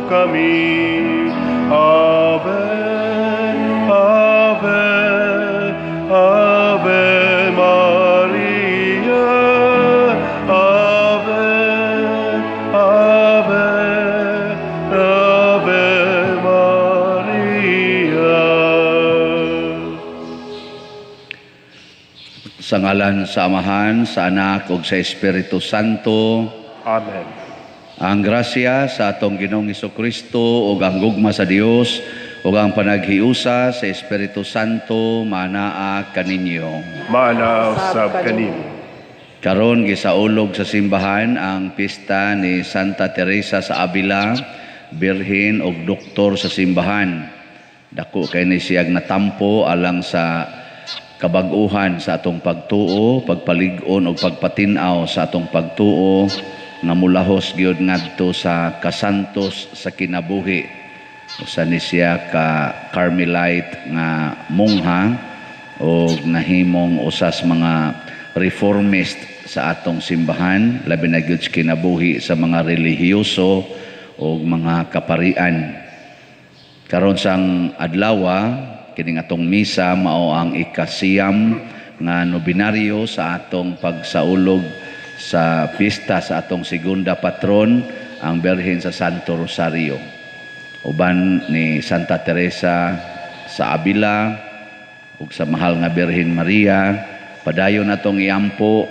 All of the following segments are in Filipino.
kami. Ave, Ave, Ave Maria. Ave, Ave, Ave Maria. Sa ngalan sa Amahan, sa Anak, ug sa Espiritu Santo. Amen. Ang grasya sa atong Ginoong Hesukristo ug ang gugma sa Dios ug ang panaghiusa sa Espiritu Santo manaa kaninyo. Manaw sab kanin. Karon gisaulog sa simbahan ang pista ni Santa Teresa sa Avila, birhen ug doktor sa simbahan. Dako kay ni siyag natampo alang sa kabag-uhan sa atong pagtuo, pagpalig-on ug pagpatinaw sa atong pagtuo nga mulahos gyud ngadto sa kasantos sa kinabuhi. Usa ni siya ka Carmelite nga mongha ug nahimong usas mga reformist sa atong simbahan, labi na gyud kinabuhi sa mga relihiyoso ug mga kaparian. Karon sang adlaw, kining atong misa mao ang ikasiyam nga nobinaryo sa atong pagsaulog sa pista sa atong segunda patron, ang Birhen sa Santo Rosario. Uban ni Santa Teresa sa Avila ug sa mahal nga Birhen Maria, padayon natong iampo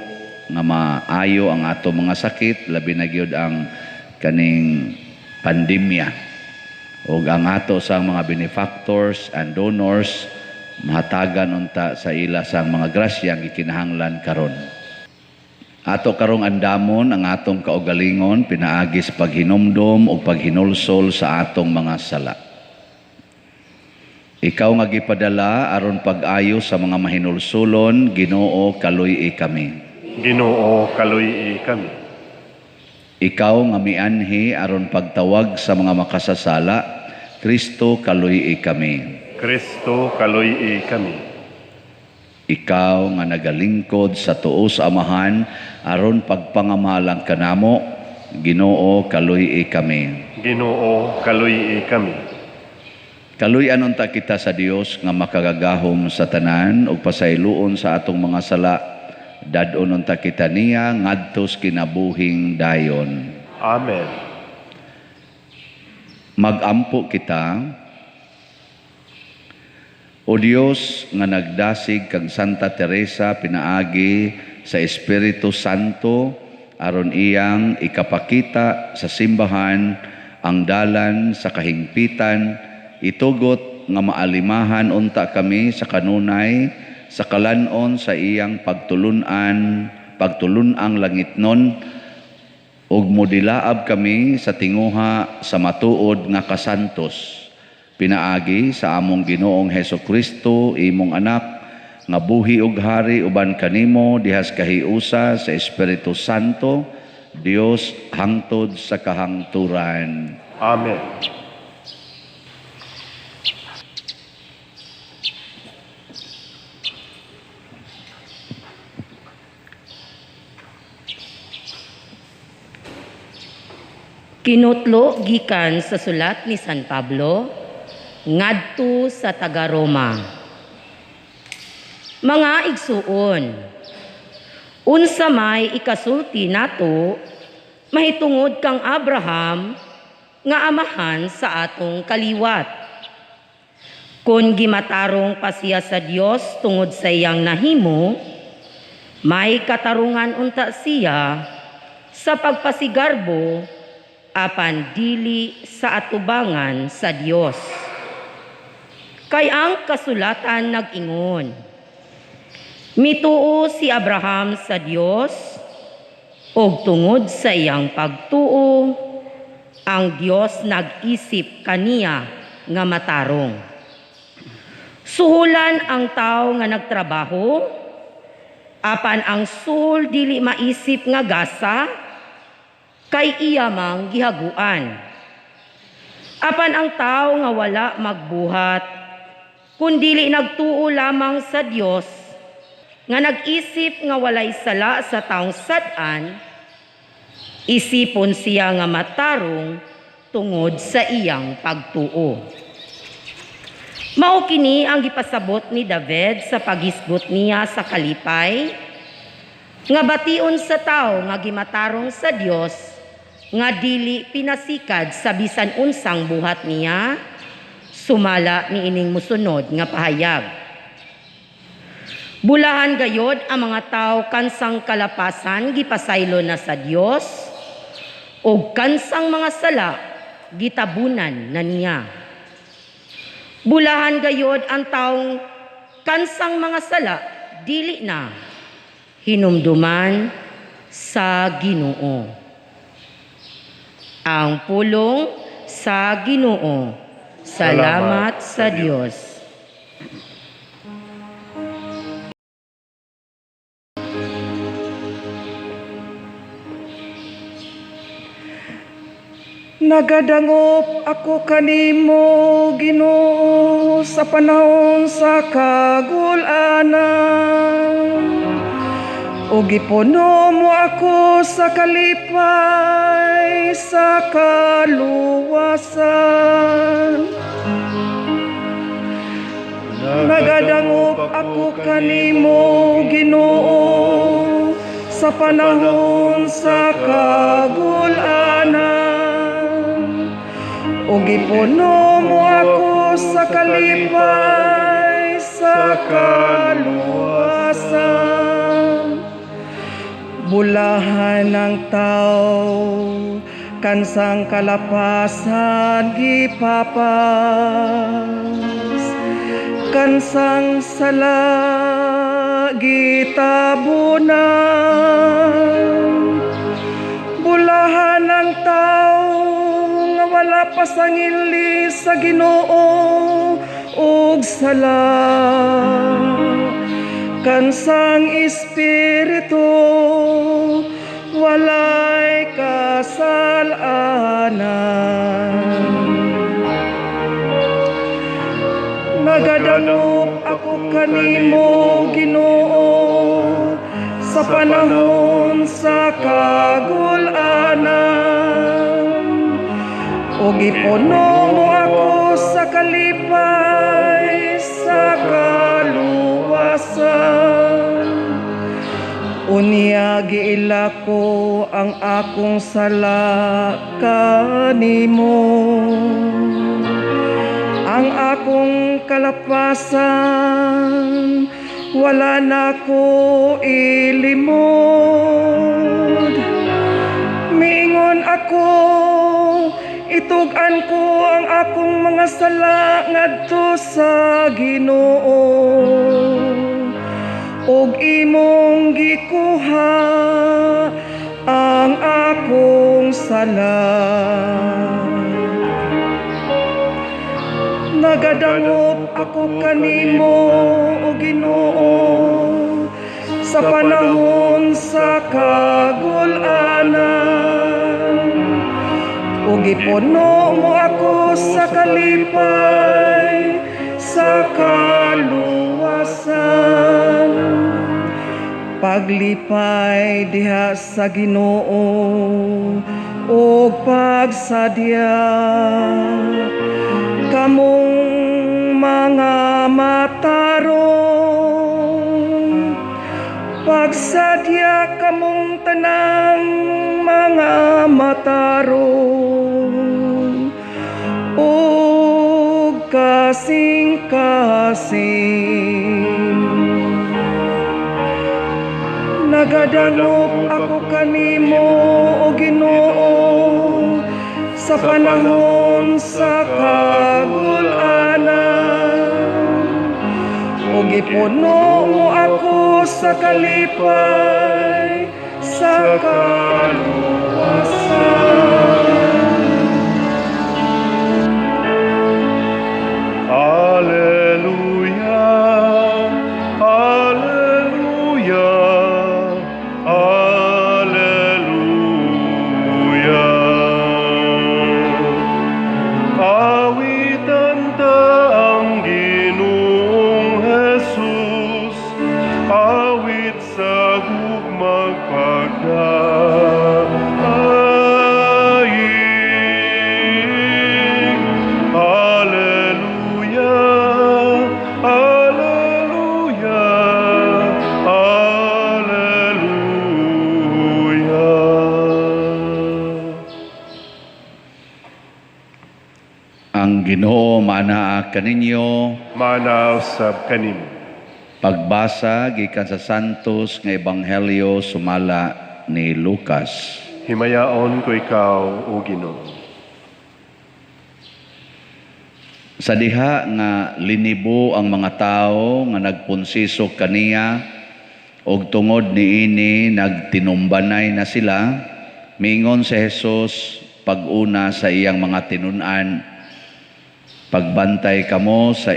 nga maayo ang atong mga sakit, labi na gyud ang kaning pandemya. Ug ang ato sang mga benefactors and donors mahatagan unta sa ila sang mga grasya nga gikinahanglan karon. Ato karong andamon ang atong kaugalingon pinaagi sa paghinumdom o paghinulsol sa atong mga sala. Ikaw nga gipadala aron pag-ayo sa mga mahinulsulon, Ginoo kaluy-i kami. Ginoo kaluy-i kami. Ikaw nga mianhi aron pagtawag sa mga makasasala, Kristo kaluy-i kami. Kristo kaluy-i kami. Ikaw nga nagalingkod sa tuo sa Amahan aron pagpangamalang kanamo, Ginoo kaluy-i kami. Ginoo kaluy-i kami. Kaluy-an unta kita sa Dios nga makagagahom sa tanan ug pasayloon sa atong mga sala. Dadon unta kita niya ngadto sa kinabuhing dayon. Amen. Magampo kita. O Dios nga nagdasig kang Santa Teresa pinaagi sa Espiritu Santo aron iyang ikapakita sa simbahan ang dalan sa kahingpitan, itugot nga maalimahan unta kami sa kanunay sa kalanon sa iyang pagtulunang langitnon ug modilaab kami sa tinguha sa matuod nga kasantos. Pinaagi sa among Ginoong Hesukristo, imong anak, nga buhi ug hari uban kanimo dihas kahiusa sa Espiritu Santo, Dios hangtod sa kahangturan. Amen. Kinutlo gikan sa sulat ni San Pablo ngadto sa taga-Roma. Mga igsuon, unsa may ikasulti nato mahitungod kang Abraham nga amahan sa atong kaliwat. Kung gimatarong pa siya sa Dios tungod sa iyang nahimo, may katarungan unta siya sa pagpasigarbo apan dili sa atubangan sa Dios. Kay ang kasulatan nag-ingon, mituo si Abraham sa Dios, og tungod sa iyang pagtuo, ang Dios nag-isip kaniya nga matarong. Suhulan ang tao nga nagtrabaho, apan ang suhol dili maisip nga gasa, kay iya mang gihaguan. Apan ang tao nga wala magbuhat, kundili nagtuo lamang sa Dios, nga nag-isip nga walay sala sa taong sad-an, isipon siya nga matarong tungod sa iyang pagtuo. Mao kini ang gipasabot ni David sa paghisgot niya sa kalipay, nga bation sa tao nga gimatarong sa Dios, nga dili pinasikad sa bisan unsang buhat niya, sumala ni ining musunod nga pahayag. Bulahan gayod ang mga tao kansang kalapasan gipasaylo na sa Dios, o kansang mga sala gitabunan na niya. Bulahan gayod ang taong kansang mga sala dili na hinumduman sa Ginoo. Ang pulong sa Ginoo. Salamat sa Dios. Nagadangop ako kanimo, Ginoo, sa panahon sa kagulanan. O gipuno mo ako sa kalipay, sa kaluwasan. Nagadangop ako kanimo, Ginoo, sa panahon sa kagulanan. O gipuno mo ako sa kalipay, sa kaluwasan. Bulahan ng tao, kansang kalapasan gipapas, kansang sala gitabunan. Bulahan ng tao, wala pasangili sa Ginoo ug sala, kansang espiritu walay kasalanan. Nagadangop ako kanimo, Ginoo, sa panahon sa kagulanan. O gipuno mo ako sa kalipay, sa kaluwasan. Unya giila ko ang akong sala kanimo, ang akong kalapasan wala na ko ilimod. Mingon ako, itugan ko ang akong mga sala ngadto sa Ginoo, ug imong gikuha ang akong sala. Nagadangop ako kanimo, o Ginoo, sa panahon sa kagulanan. O gipuno mo ako sa kalipay, sa kaluwasan. Paglipay diha sa Ginoo, o pagsadya kamong mga matarong, pagsadya kamong tanang mga matarong, o kasing-kasing. Nagadangop ako kanimo, o Ginoo, sa panahon sa kagulanan. O gipuno mo ako sa kalipay, sa kaluwasan. Alleluia, alleluia, alleluia. Awitan ta ang Ginoong Jesus, awit sa gugmang pagdayo. Ang Ginoo manaa kaninyo. Manaw sab kanim. Pagbasa gikan sa Santos nga Ebanghelyo sumala ni Lucas. Himayaon ko ikaw, O Ginoo. Sa diha nga linibo ang mga tao nga nagpunsisok kaniya og tungod niini nagtinumbanay na sila, miingon si Jesus pag-una sa iyang mga tinun-an, pagbantay kamo sa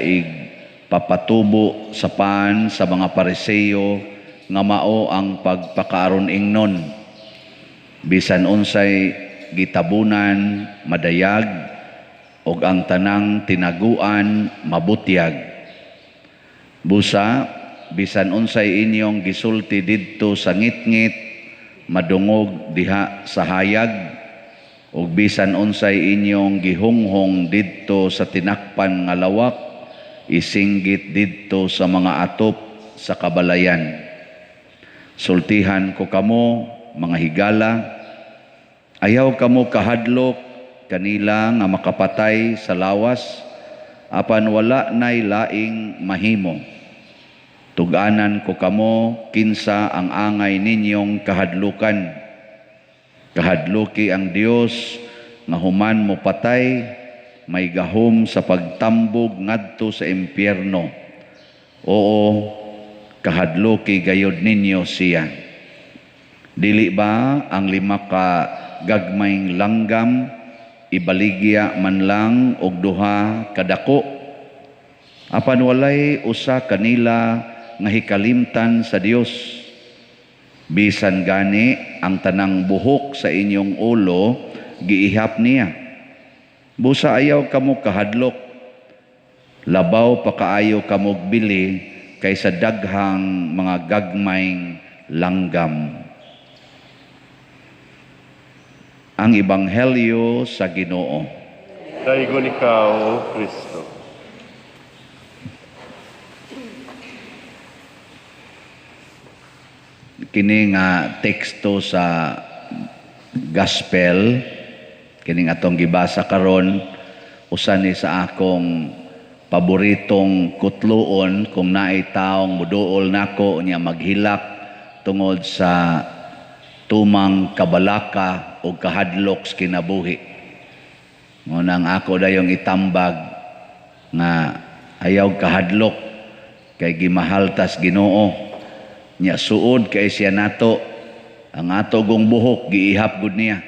papatubo sa paan sa mga Pariseo nga mao ang pagpakaaron ingnon. Bisan unsay gitabunan madayag og ang tanang tinaguan mabutyag. Busa bisan unsay inyong gisulti didto sa ngitngit madungog diha sa hayag, ug bisan unsay inyong gihunghong didto sa tinakpan nga lawak isinggit didto sa mga atop sa kabalayan. Sultihan ko kamo mga higala, ayaw kamo kahadlok kanila nga makapatay sa lawas, apan wala nay laing mahimo. Tuganan ko kamo kinsa ang angay ninyong kahadlukan. Kahadluki ang Dios nga human mo patay, may gahom sa pagtambog ngadto sa impyerno. Oo, kahadluki gayod ninyo siya. Dili ba ang 5 ka gagmayng langgam ibaligya man lang og 2 kadako? Apan walay usa kanila nga hikalimtan sa Dios. Bisan gani ang tanang buhok sa inyong ulo giihap niya. Busa ayaw kamo kahadlok, labaw pa kaayo kamo bili kaysa daghang mga gagmayng langgam. Ang Ebanghelyo sa Ginoo. Daigon ikaw, O Kristo. Kini nga teksto sa Gospel, kini atong gibasa karon, usa ni sa akong paboritong kutluon kung naay taong muduol nako niya maghilak tungod sa tumang kabalaka o kahadlok sa kinabuhi. Ngunang ako dayong itambag nga ayaw kahadlok kay gimahaltas Ginoo. Nya suod kay siya nato, ang ato gong buhok giihap gud niya.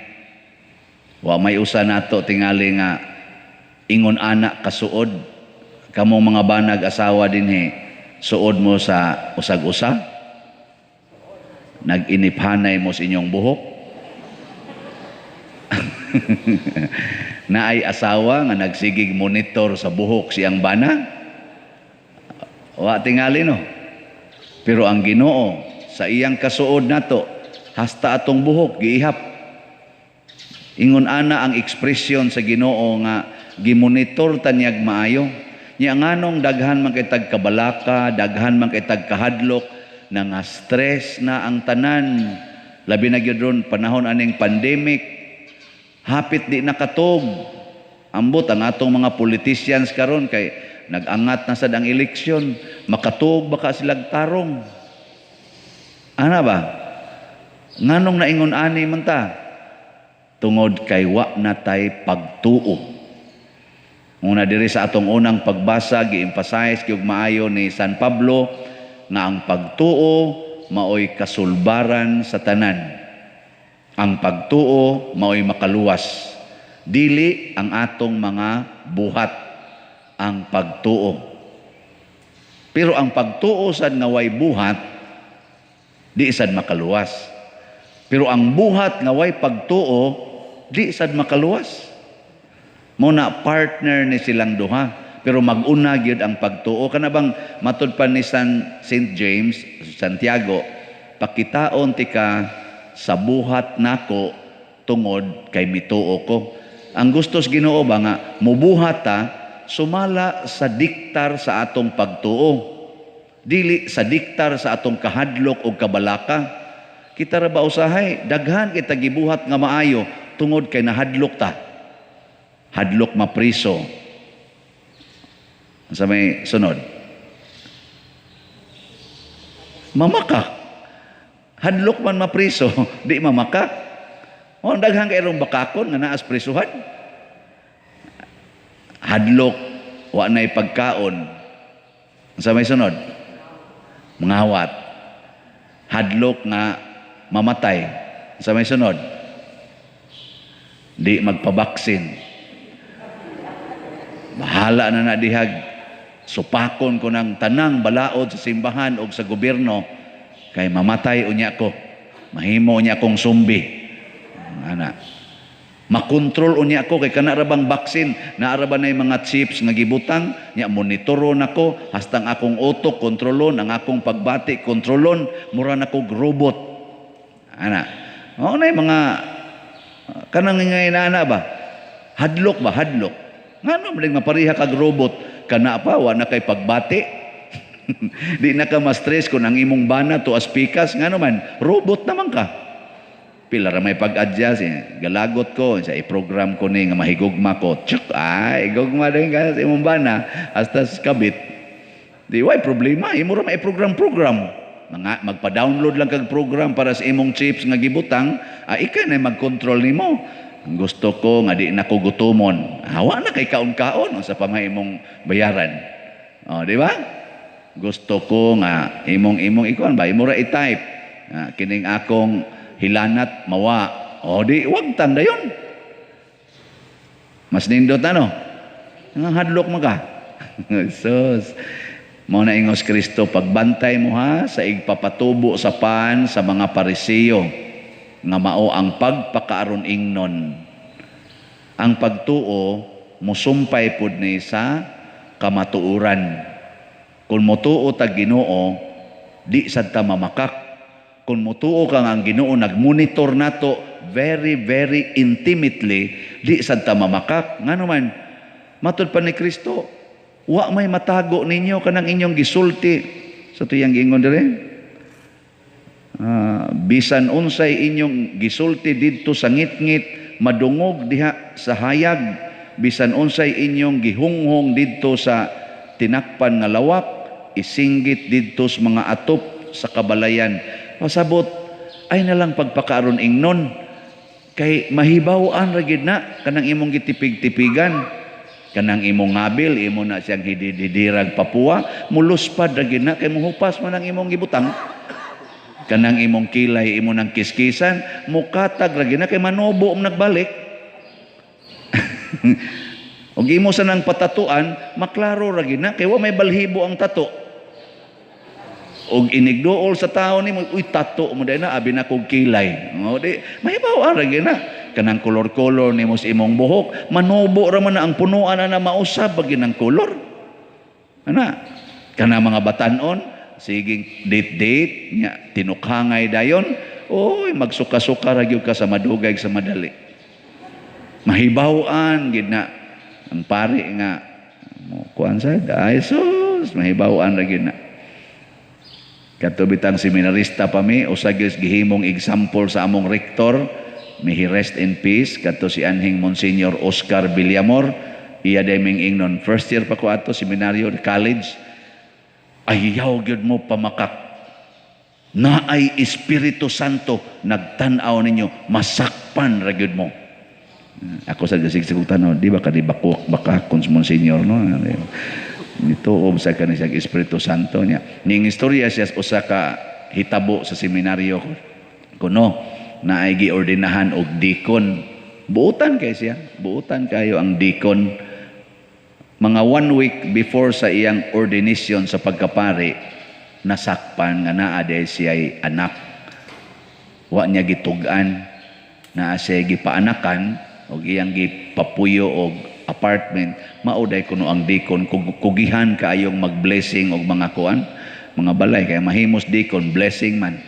Wa may usa nato tingali nga ingon anak kasuod. Kamong mga banag asawa dinhi, suod mo sa usag-usag. Nag-iniphanay mo sa inyong buhok. Naay asawa nga nagsigig monitor sa buhok siyang bana. Wa tingali no. Pero ang Ginoo sa iyang kasuod nato, hasta atong buhok giihap. Ingon ana ang ekspresyon sa Ginoo nga gimonitor tanyag maayo. Nya nganong daghan man kay tagkabalaka, daghan man kay tagkahadlok, na nga stress na ang tanan, labi na gyud ron panahon aning pandemic, hapit di nakatog. Ambot ang atong mga politicians karon kay nag-angat na sad ang eleksyon, makatog baka silag tarong. Ana ba? Nganong naingon ani man ta? Tungod kay wa na tay pagtuo. Una diri sa atong unang pagbasa gi-emphasize gyud maayo ni San Pablo nga ang pagtuo maoy kasulbaran sa tanan. Ang pagtuo maoy makaluwas. Dili ang atong mga buhat ang pagtuo. Pero ang pagtuo sad nga way buhat di sad makaluwas. Pero ang buhat nga way pagtuo di sad makaluwas. Mo na partner ni silang duha. Pero mag-una gyud ang pagtuo. Kanabang matud pa ni St. James, Santiago, pakitaon ti ka sa buhat nako tungod kay mituo ko. Ang gustos Ginoo ba nga mubuhat ta sumala sa diktar sa atong pagtuo. Dili sa diktar sa atong kahadlok o kabalaka. Kita ra ba usahay daghan kita gibuhat nga maayo tungod kay nahadlok ta. Hadlok mapriso, Sa may sunod. Mamakak. Hadlok man mapriso, di mamakak. O, daghang kairong bakakon nga naas prisuhan. Hadlok, wa na'y pagkaon. Sa may sunod. Mangawat. Hadlok nga mamatay. Sa may sunod. Di magpabaksin. Bahala na dihag. Supakon ko ng tanang balaod sa simbahan o sa gobyerno kay mamatay unya ko. Mahimo unya akong sumbi. Ana. Makontrol unya ko kay kana ra bang baksin, naara ba nay mga chips nga gibutang, nya monitoron nako hastang akong utok kontrolon, ang akong pagbati kontrolon, mura nako robot. Ana. Mao nay mga kanang ngay na ba? Hadlok ba? Hadlok. Ngano man mapariha kag robot? Kana pa, wala kay pagbati. Di na ka ma-stress kung ang imong bana to aspikas. Nga naman, robot naman ka. Pila ra may pag-adjust. Galagot ko, sa i-program ko ni nga mahigugma ko. Tsak, igugma din ka sa imong bana. Hasta sa kabit. Di, why problema? Imo ra may program-program. Magpa-download lang kag program para sa imong chips nga gibutang. Ika na mag-control nimo. Gusto ko nga di na ko gutomon. Hawa na kay kaon-kaon sa pamahimong bayaran. O, di ba? Gusto ko nga imong ikuan ba? Imo ra i-type. Kining akong hilanat mawa. O, di wag tanda yon. Mas nindot ano? Nga hadlok mo ka. Sus. Mao na ingos Kristo, pagbantay mo ha sa igpapatubo sa pan sa mga Parisiyo nga mao ang pagpakaaron ingnon. Ang pagtuo musumpay pud ni sa kamatuoran. Kung motuo ta Ginoo, di sad ta mamakak. Kung motuo ka nga ang Ginoo nagmonitor nato very very intimately, di sad ta mamakak. Ngano man matud pa ni Kristo, wa may matago ninyo kanang inyong gisulti sa tuyang giingon dire. Bisan unsay inyong gisulti didto sa ngit-ngit, madungog diha sa hayag, bisan unsay inyong gihunghong didto sa tinakpan nga lawak, isinggit didto sa mga atop sa kabalayan. Pasabot ay nalang pagpakaaron ingnon kay mahibaw-an ra gid na kanang imong gitipig-tipigan, kanang imong ngabil imo na siyang hididirag papua, muluspad ra gid na kay mohupas man ang imong gibutang. Kanang imong kilay imo nang kiskisan, mukatag ra gid na kay manubo om nagbalik. Og imo sa nang patatuan, maklaro ra gid na kay wa may balhibo ang tato. Og inigduol sa tawo nimo, uy tato mo dai na abi na kog kilay. O di mahibaw ra gid na. Kanang kolor-kolor nimo sa imong buhok, manubo ra man na ang punuan na mausab bagi ng kolor. Ana, kanang mga batan-on sige date-date nya tinukhangay dayon, oy magsuka-suka ra gyud ka sa madugay sa madali. Mahibaw-an gid na ang pari nga kuan sa ay sus mahibaw-an ra gyud na. Kadto bitang seminarista pa mi usa gyud gihimong example sa among rektor, may he rest in peace, kadto si anhing Monsignor Oscar Villamor. Iya day ming ingnon first year pa ko ato seminaryo college. Ayaw gyud mo pamakak. Naay Espiritu Santo nagtan-aw ninyo, masakpan ra gyud mo. Ako sa sigsig tanaw, di ba ka di baka kung Monsignor no? Nito sa kanang siyang Espiritu Santo niya. Ning istorya siya usa ka hitabo sa seminaryo kuno naay giordinahan og deacon. Buutan kay siya, buutan kayo ang deacon. Mga 1 week before sa iyang ordination sa pagkapari, nasakpan nga naa day siya'y anak. Wa niya gitugan, naa siya gipaanakan, o iyang gipapuyo og apartment, mauday kuno ang deacon, kugihan kaayong mag-blessing og mga kuan, mga balay, kaya mahimos deacon, blessing man,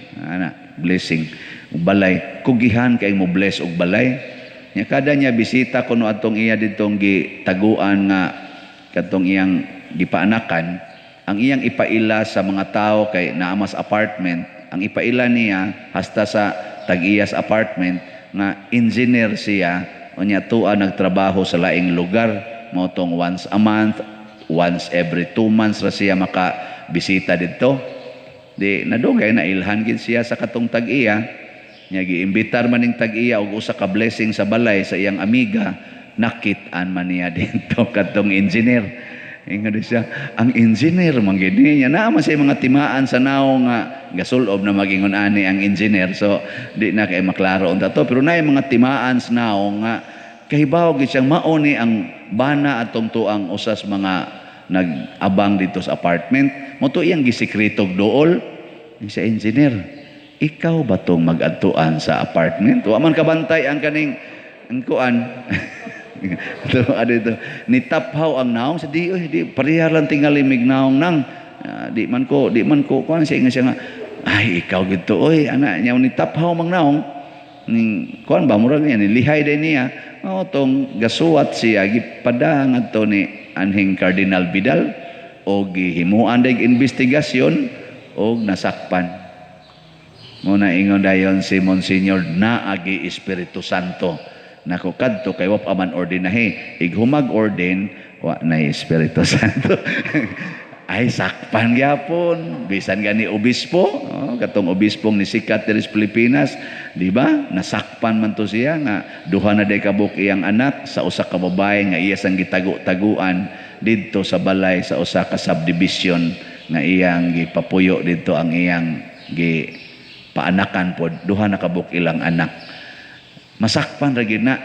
blessing, og balay, kugihan kaayong mo bless og balay. Nya kada niya bisita kuno atong iya ditong gitaguan nga katong iyang gipaanakan, ang iyang ipaila sa mga tao kay naamas apartment, ang ipaila niya hasta sa tag-iyas apartment nga engineer siya, unya tuwa nagtrabaho sa laing lugar, mo tong once a month once every 2 months ra siya makabisita dito. Di nadugay na ilhan gid siya sa katong tag-iya. Nya giimbitar man ning tag-iya og usa ka blessing sa balay sa iyang amiga, nakit-an man niya dito katong engineer. Ingon siya, ang engineer man gid niya na man say mga timaan sa naong nga gasulob na magingon ani ang engineer. So di na kay maklaro unta to, pero naay mga timaan sa naong nga kahibaw gid siyang mao ni ang bana atong tuang usas mga nag-abang dito sa apartment. Mo to iyang gisikretog dool sa engineer. Ikaw ba tong mag-adtuan sa apartment? Wa man kabantay ang kaning ang kuan. Ito, nitaphaw ang naong sa di parihar lang tingali mig naong nang di man ko kuan siya nga ay ikaw gito oy ana nya nitaphaw mang naong ning kuan ba murag niya nilihay din niya tong gasuwat siya gipadang adto ni anhing Cardinal Vidal o gihimuan dag investigasyon o nasakpan mo na ingon dayon si Monsignor na agi Espiritu Santo. Nako kadto kay wa pa man ordinahe ighumag orden wa na Espiritu Santo. Ay sakpan gyapon bisan gani obispo katong obispong ni sikat diri sa Pilipinas, di ba? Nasakpan man to siya nga duha na day kabuk iyang anak sa usa ka babae nga iya sang gitagu-taguan didto sa balay sa usa ka subdivision nga iyang gipapuyo didto ang iyang paanakan pod duha na kabuk ilang anak. Masakpan ra gyud na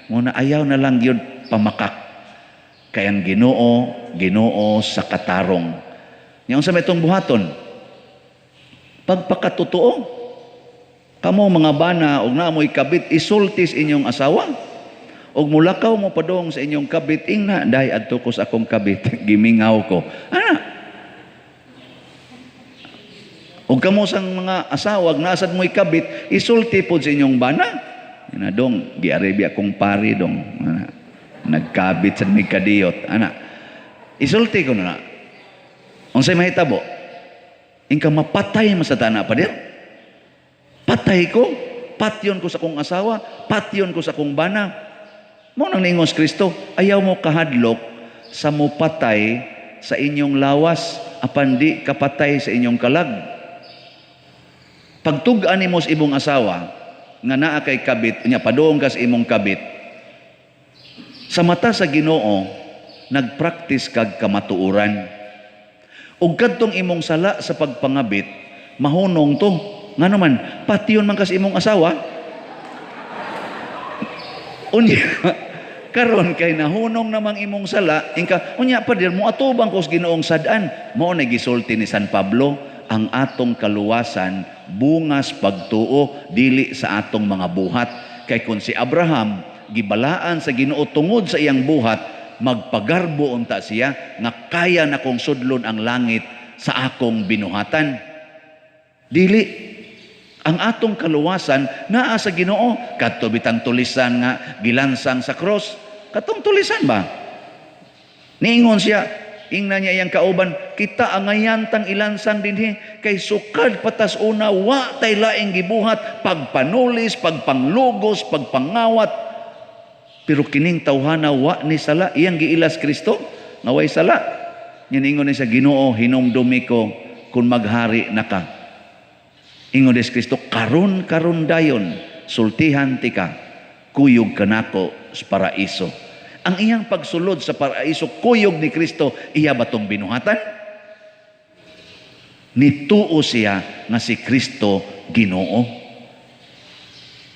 muna ayaw na lang gyud pamakak kay ang Ginoo sa katarong nya unsa may tong buhaton pagpakatotoo kamo mga bana og naamoy kabit isultis inyong asawa og mulakaw mo padong sa inyong kabit ingna dai adto ko sa akong kabit gimingaw ko ana og kamo sang mga asawa nasad mo'y kabit isulti pod sa inyong bana. Ina dong giarebya kong pari dong nagkabit sa mikadiyot ana isulti ko na unsay mahitabo ingka mapatay masatana pa dir patay ko patyon ko sa kong asawa patyon ko sa kong bana mo nang ningos Kristo ayaw mo kahadlok sa mo patay sa inyong lawas apan di kapatay sa inyong kalag pagtug-an nimo sa imong asawa nga naa kay kabit nya padung kas imong kabit sa mata sa Ginoo nagpractice kag kamatuoran ug kadtong imong sala sa pagpangabit mahunong to ngano man patyon man kas imong asawa unya karon kay nahunong namang imong sala ingka unya pa dir mo atubang ko sa Ginoong sad-an mao na gisulti ni San Pablo ang atong kaluwasan bungas pagtuo dili sa atong mga buhat kay kun si Abraham gibalaan sa Ginoo tungod sa iyang buhat magpagarbo unta siya nga kaya na kong sudlon ang langit sa akong binuhatan dili ang atong kaluwasan naa sa Ginoo kadto bitang tulisan nga gilansang sa cross katong tulisan ba niingon siya ingna niya iyang kauban kita angayantang ilansang dinhi kay sukad patas una wa tay laing gibuhat pagpanulis pagpanglugos pagpangawat pero kining tawhana wa ni sala iyang giilas Kristo nga way sala niningon ni sa Ginoo hinumdumi ko kun maghari na ka ingon des Kristo karon dayon sultihan ti ka kuyog kanako sa paraiso. Ang iyang pagsulod sa paraiso, kuyog ni Kristo, iya ba tong binuhatan? Nituo siya nga si Kristo Ginoo.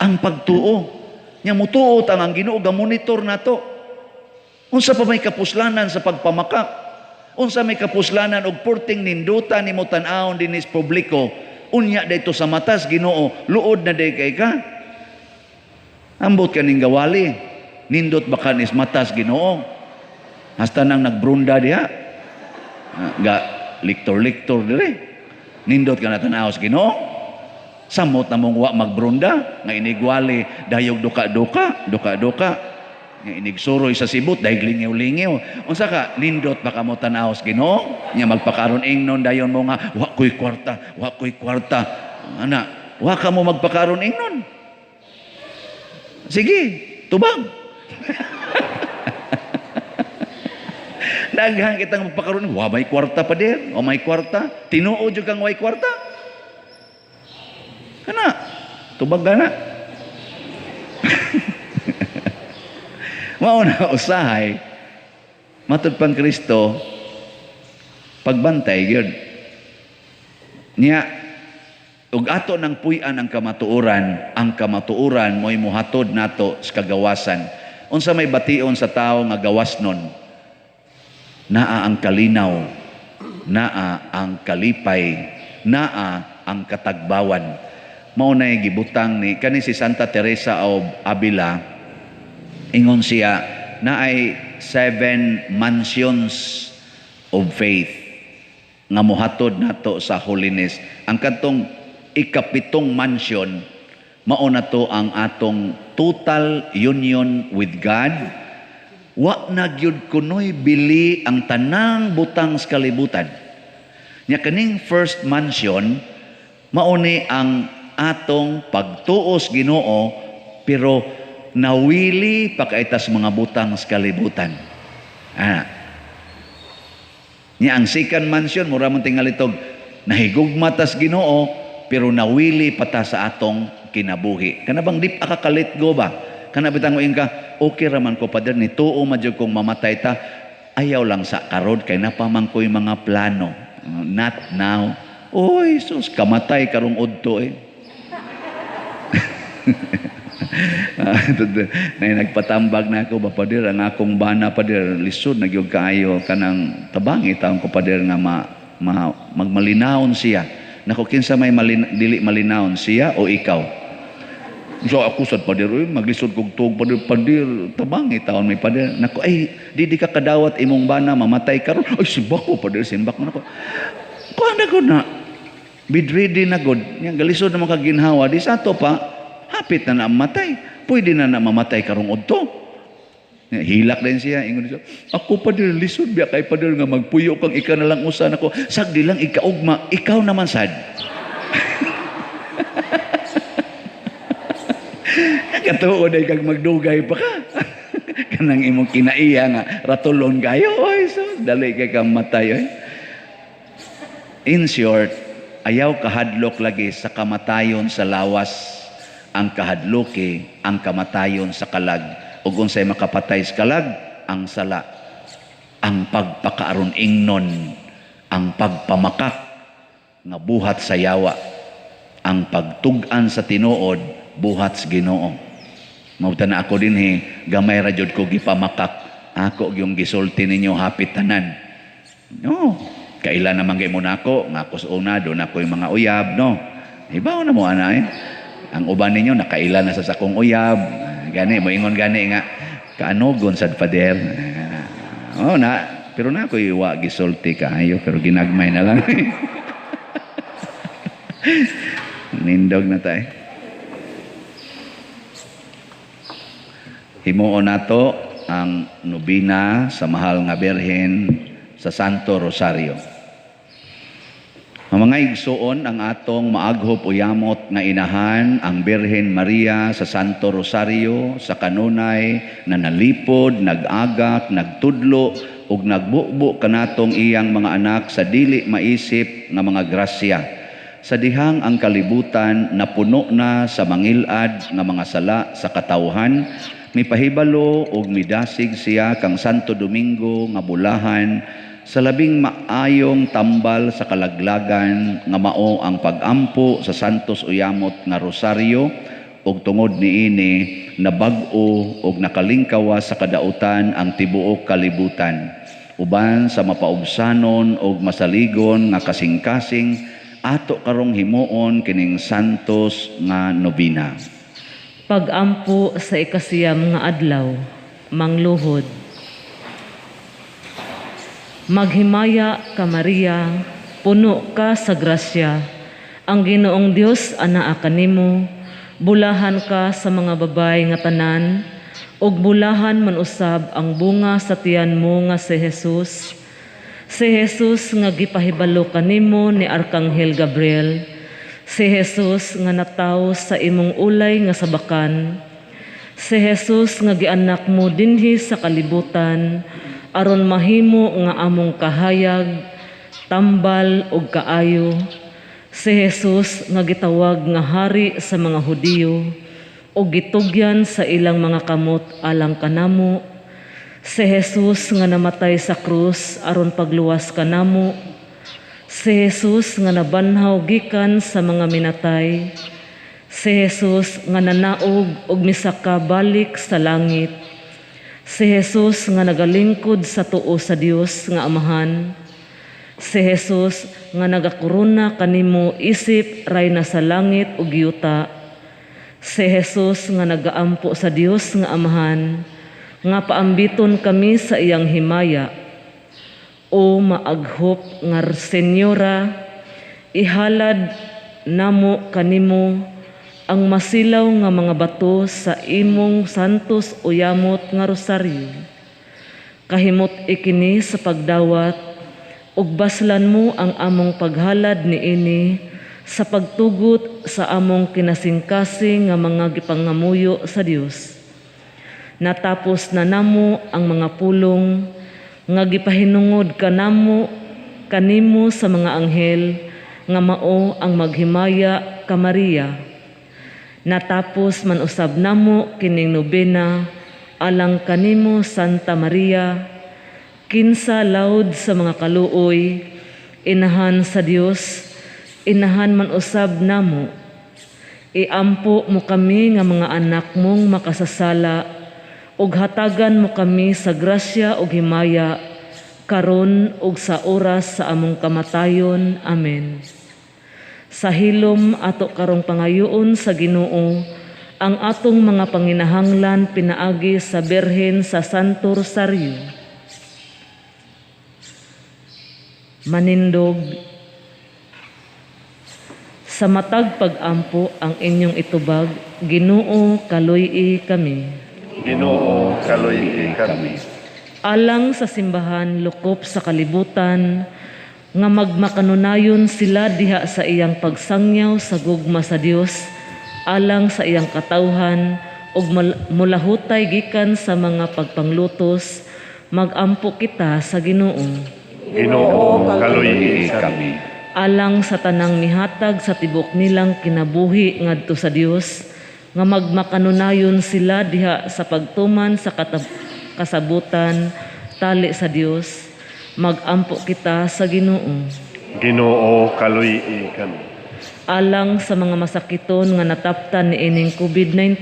Ang pagtuo, niya mutuo ang Ginoo, gamonitor na to. Unsa pa may kapuslanan sa pagpamakak? Unsa may kapuslanan og porting nindutan ni mo tan-awon dinis publiko? Unya dayto sa matas Ginoo, luod na day kay ka. Ambot kaning gawali. Nindot baka nis matas Ginoo hasta nang nagbrunda diha ga liktor dire nindot ka na tanaw sa Ginoo samot namong wa magbrunda nga inigwali dayog duka nga inigsuroy sa sibot dahil lingiw unsa ka nindot baka mo tanaw sa Ginoo nya magpakaron ingnon dayon mo nga wa koy kwarta ana wa ka mo magpakaron ingnon sige tubag Daghan kitang magpakaroon, wa may kwarta pa dir, o may kwarta, tinuod jud kang way kwarta. Kana, tubag na. Mao na usahay, matud pang Kristo, pagbantay gyud. Niya, ug ato nang puy-an ang kamatuoran mo'y muhatod nato sa kagawasan. Unsa may bation sa tao nga gawasnon, naa ang kalinaw, naa ang kalipay, naa ang katagbawan. Mao nay gibutang ni kani si Santa Teresa of Avila, ingon siya na ay 7 mansions of faith nga mohatod nato sa holiness. Ang kadtong ikapitong mansion mao na to ang atong total union with God. Wa na gyud kunoy bili ang tanang butang sa kalibutan. Nya kaning first mansion mao ni ang atong pagtuos Ginoo, pero nawili pakaitas mga butang sa kalibutan. Nya ang second mansion mura man tingalitog nahigugma tas Ginoo pero nawili pata sa atong kinabuhi. Kana bang dip akakalit go ba? Kana bitang mo ka, okay raman ko pader ni tuo madyo kong mamatay ta. Ayaw lang sa karod kay napamang ko'y mga plano. Not now. Oy, sus kamatay karong udto eh. Nagpatambag na ako ba pader ang akong bana pader lisod nagyog kaayo kanang tabangi taon ko pader nga magmalinawon siya. Nako kinsa may dili malinawon siya o ikaw? So ako sad pader maglisod kog tuog pader tabangi taon may pader. Nako ay di ka kadawat imong bana mamatay karon. Ay simbak ko pader simbak nako. Kuan gud na bidready na gud. Yang galisod na makaginhawa di sa ato pa. Hapit na namatay. Pwede na mamatay karong udto. Hilak din siya. Ingon siya, ako pa din lisod biya kay pa din nga magpuyo kang ika na lang usan ako. Sagdi lang ikaugma. Ikaw naman sad. Katuod ay kag magdugay pa ka. Kanang imong kinaiya nga ratulon kayo. Oy, so dali kay kang matay. Oy. In short, ayaw kahadlok lagi sa kamatayon sa lawas. Ang kahadloki, ang kamatayon sa kalag. Ug unsay makapatay sa kalag, ang sala. Ang pagpakaaron ingnon, ang pagpamakak nga buhat sa yawa. Ang pagtug-an sa tinuod, buhat sa Ginoo. Mauta na ako din gamay ra jud ko gipamakak. Ako yung gisulti ninyo hapit tanan. No, kailan naman kay mo nako, nga ako sa una do nako yung mga uyab, no. Ibaw na mo ana Ang uban ninyo nakaila na sa sakong uyab. Gani mo ingon gani nga kaanogon sad pader. Pero na ko iwa gisulti kaayo pero ginagmay na lang. Nindog na tay. Himuon nato ang nobina sa mahal nga Birhen sa Santo Rosario. Mga igsuon ang atong maaghop uyamot nga inahan ang Birhen Maria sa Santo Rosario sa kanunay na nalipod, nag-agak, nagtudlo ug nagbukbo kanatong iyang mga anak sa dili maisip nga mga grasya. Sa dihang ang kalibutan napuno na sa mangilad nga mga sala sa katawhan, mipahibalo ug midasig siya kang Santo Domingo nga bulahan sa labing maayong tambal sa kalaglagan nga mao ang pag-ampo sa Santos Uyamot nga Rosario ug tungod niini nabag-o ug nakalingkawa sa kadautan ang tibuok kalibutan uban sa mapaubsanon ug masaligon nga kasing-kasing ato karong himuon kining santos nga nobina. Pag-ampo sa ikasiyam nga adlaw, mangluhod. Maghimaya ka Maria, puno ka sa grasya. Ang Ginoong Dios anaa kanimo, bulahan ka sa mga babay nga tanan, ug bulahan man usab ang bunga sa tiyan mo nga si Jesus. Si Jesus nga gipahibalo kanimo ni Arkanghel Gabriel. Si Jesus nga natawo sa imong ulay nga sabakan. Si Jesus nga gianak mo dinhi sa kalibutan, aron mahimo nga among kahayag, tambal ug kaayo, si Jesus nga gitawag nga hari sa mga Hudiyo ug gitugyan sa ilang mga kamot alang kanamo, si Jesus nga namatay sa krus aron pagluwas kanamo, si Jesus nga nabanhaw gikan sa mga minatay, si Jesus nga nanaog ug misaka balik sa langit, si Jesus nga nagalingkod sa tuo sa Dios nga Amahan, si Jesus nga nagakorona kanimo isip rayna sa langit ug yuta, si Jesus nga nagaampo sa Dios nga Amahan, nga paambiton kami sa iyang himaya. O maaghop nga Senyora, ihalad namo kanimo ang masilaw nga mga bato sa imong santos uyamot nga rosaryo. Kahimot ikini sa pagdawat, ug baslan mo ang among paghalad niini sa pagtugot sa among kinasingkasing nga mga gipangamuyo sa Dios. Natapos na namo ang mga pulong nga gipahinungod kanimo sa mga anghel nga mao ang maghimaya ka Maria. Natapos man usab namo kining nobena alang kanimo Santa Maria, kinsa laud sa mga kaluoy, inahan sa Dios, inahan man usab namo. Iampo mo kami nga mga anak mong makasasala, ug hatagan mo kami sa grasya ug himaya, karon ug sa oras sa among kamatayon. Amen. Sa hilom ato karong pangayoon sa Ginoo, ang atong mga panginahanglan pinaagi sa Birhen sa Santo Rosario. Manindog, sa matag pag-ampo ang inyong itubag, Ginoo kaluy-i kami. Ginoo, kaluy kami. Alang sa simbahan lukop sa kalibutan, nga magmakanunayon sila diha sa iyang pagsangyaw sa gugma sa Dios, alang sa iyang katawhan, ug mulahutay gikan sa mga pagpanglutos, magampo kita sa Ginoo. Ginoo, kaluy kami. Alang sa tanang mihatag sa tibok nilang kinabuhi ngadto sa Dios, nga magmakanunayon sila diha sa pagtuman sa kasabutan tali sa Dios, magampo kita sa Ginoo. Ginoo, kaluy kami. Alang sa mga masakiton nga nataptan ni ining COVID-19,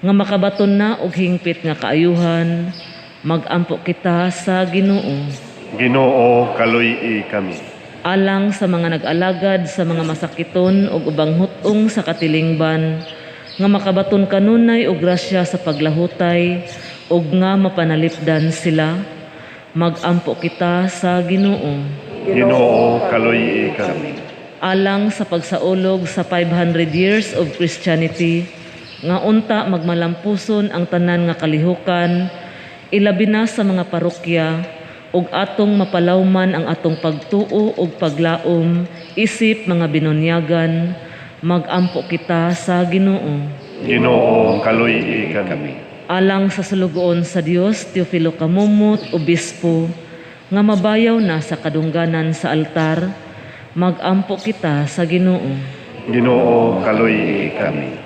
nga makabaton na og hingpit nga kaayuhan, magampo kita sa Ginoo. Ginoo, kaluy kami. Alang sa mga nag-alagad sa mga masakiton ug ubang hutong sa katilingban, nga makabaton kanunay og grasya sa paglahutay ug nga mapanalipdan sila, magampo kita sa Ginoo. Ginoo, kaluy kami. Alang sa pagsaulog sa 500 years of Christianity, nga unta magmalampuson ang tanan nga kalihukan, ilabi na sa mga parokya, ug atong mapalawman ang atong pagtuo ug paglaom isip mga binunyagan, magampo kita sa Ginoo. Ginoo, kaluy kami. Alang sa sulugoon sa Dios, Teofilo Kamumot, obispo, nga mabayaw na sa kadungganan sa altar, magampo kita sa Ginoo. Ginoo, kaluy kami.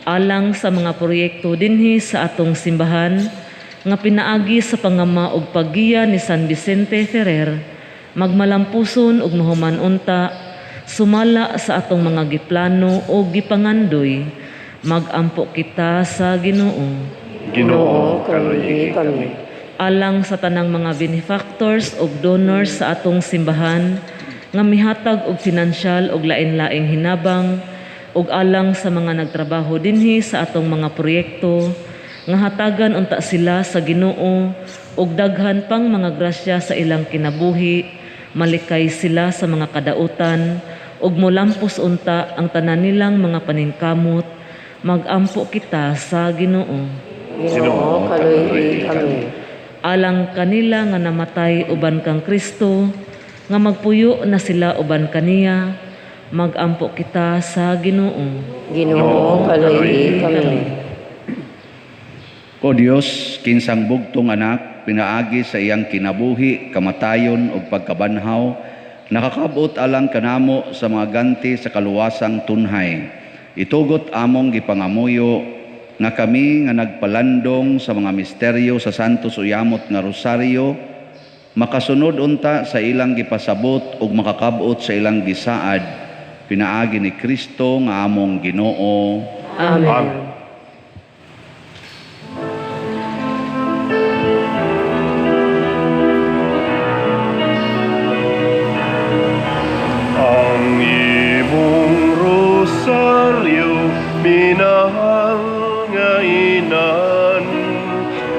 Alang sa mga proyekto dinhi sa atong simbahan, nga pinaagi sa pangama ug paggiya ni San Vicente Ferrer, magmalampuson ug mahuman unta, sumala sa atong mga giplano o gipangandoy, magampo kita sa Ginoo. Ginoo, kaluy kami. Alang sa tanang mga benefactors ug donors sa atong simbahan, nga mihatag og pinansyal ug lain-laing hinabang, ug alang sa mga nagtrabaho dinhi sa atong mga proyekto, nga hatagan unta sila sa Ginoo ug daghan pang mga grasya sa ilang kinabuhi, malikay sila sa mga kadautan ug molampos unta ang tanan nilang mga paningkamot, magampo kita sa Ginoo. Ginoo, kaluy kami. Alang kanila nga namatay uban kang Kristo, nga magpuyo na sila uban kaniya, magampo kita sa Ginoo. Ginoo, kaluy kami. O Dios, kinsang bugtong anak, pinaagi sa iyang kinabuhi, kamatayon o pagkabanhaw, nakakabot alang kanamo sa mga ganti sa kaluwasang tunhay. Itugot among gipangamuyo nga kami nga nagpalandong sa mga misteryo sa Santos Uyamot nga Rosaryo, makasunod unta sa ilang gipasabot ug makakabot sa ilang gisaad, pinaagi ni Kristo nga among Ginoo. Amen. Ang imong rosaryo, minahal nga inan,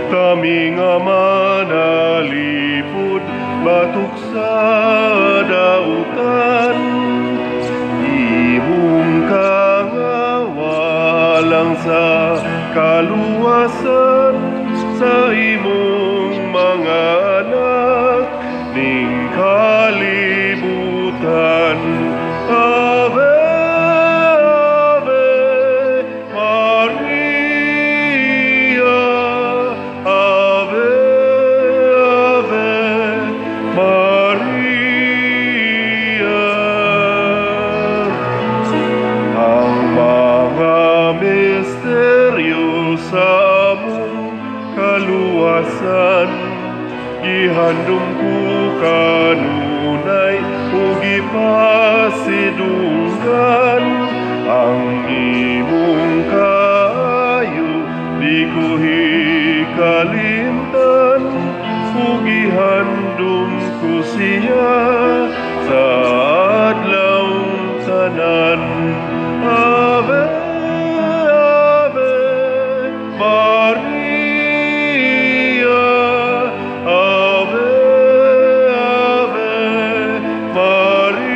kami nga manalipod, batok sa dautan. Imong kangawalang sa kaluwasan, sa imong mga anak, ning kalibutan. Ave, Ave Maria, Ave, Ave Maria. Ang mga misteryo sa among kaluwasan, gihandom ko kanunay ug ipasidunggan. Ang imong kaayo di ko hikalimtan, ug gihandom ko siya sa adlaw tanan. Ave, Ave Maria, Ave, Ave Maria.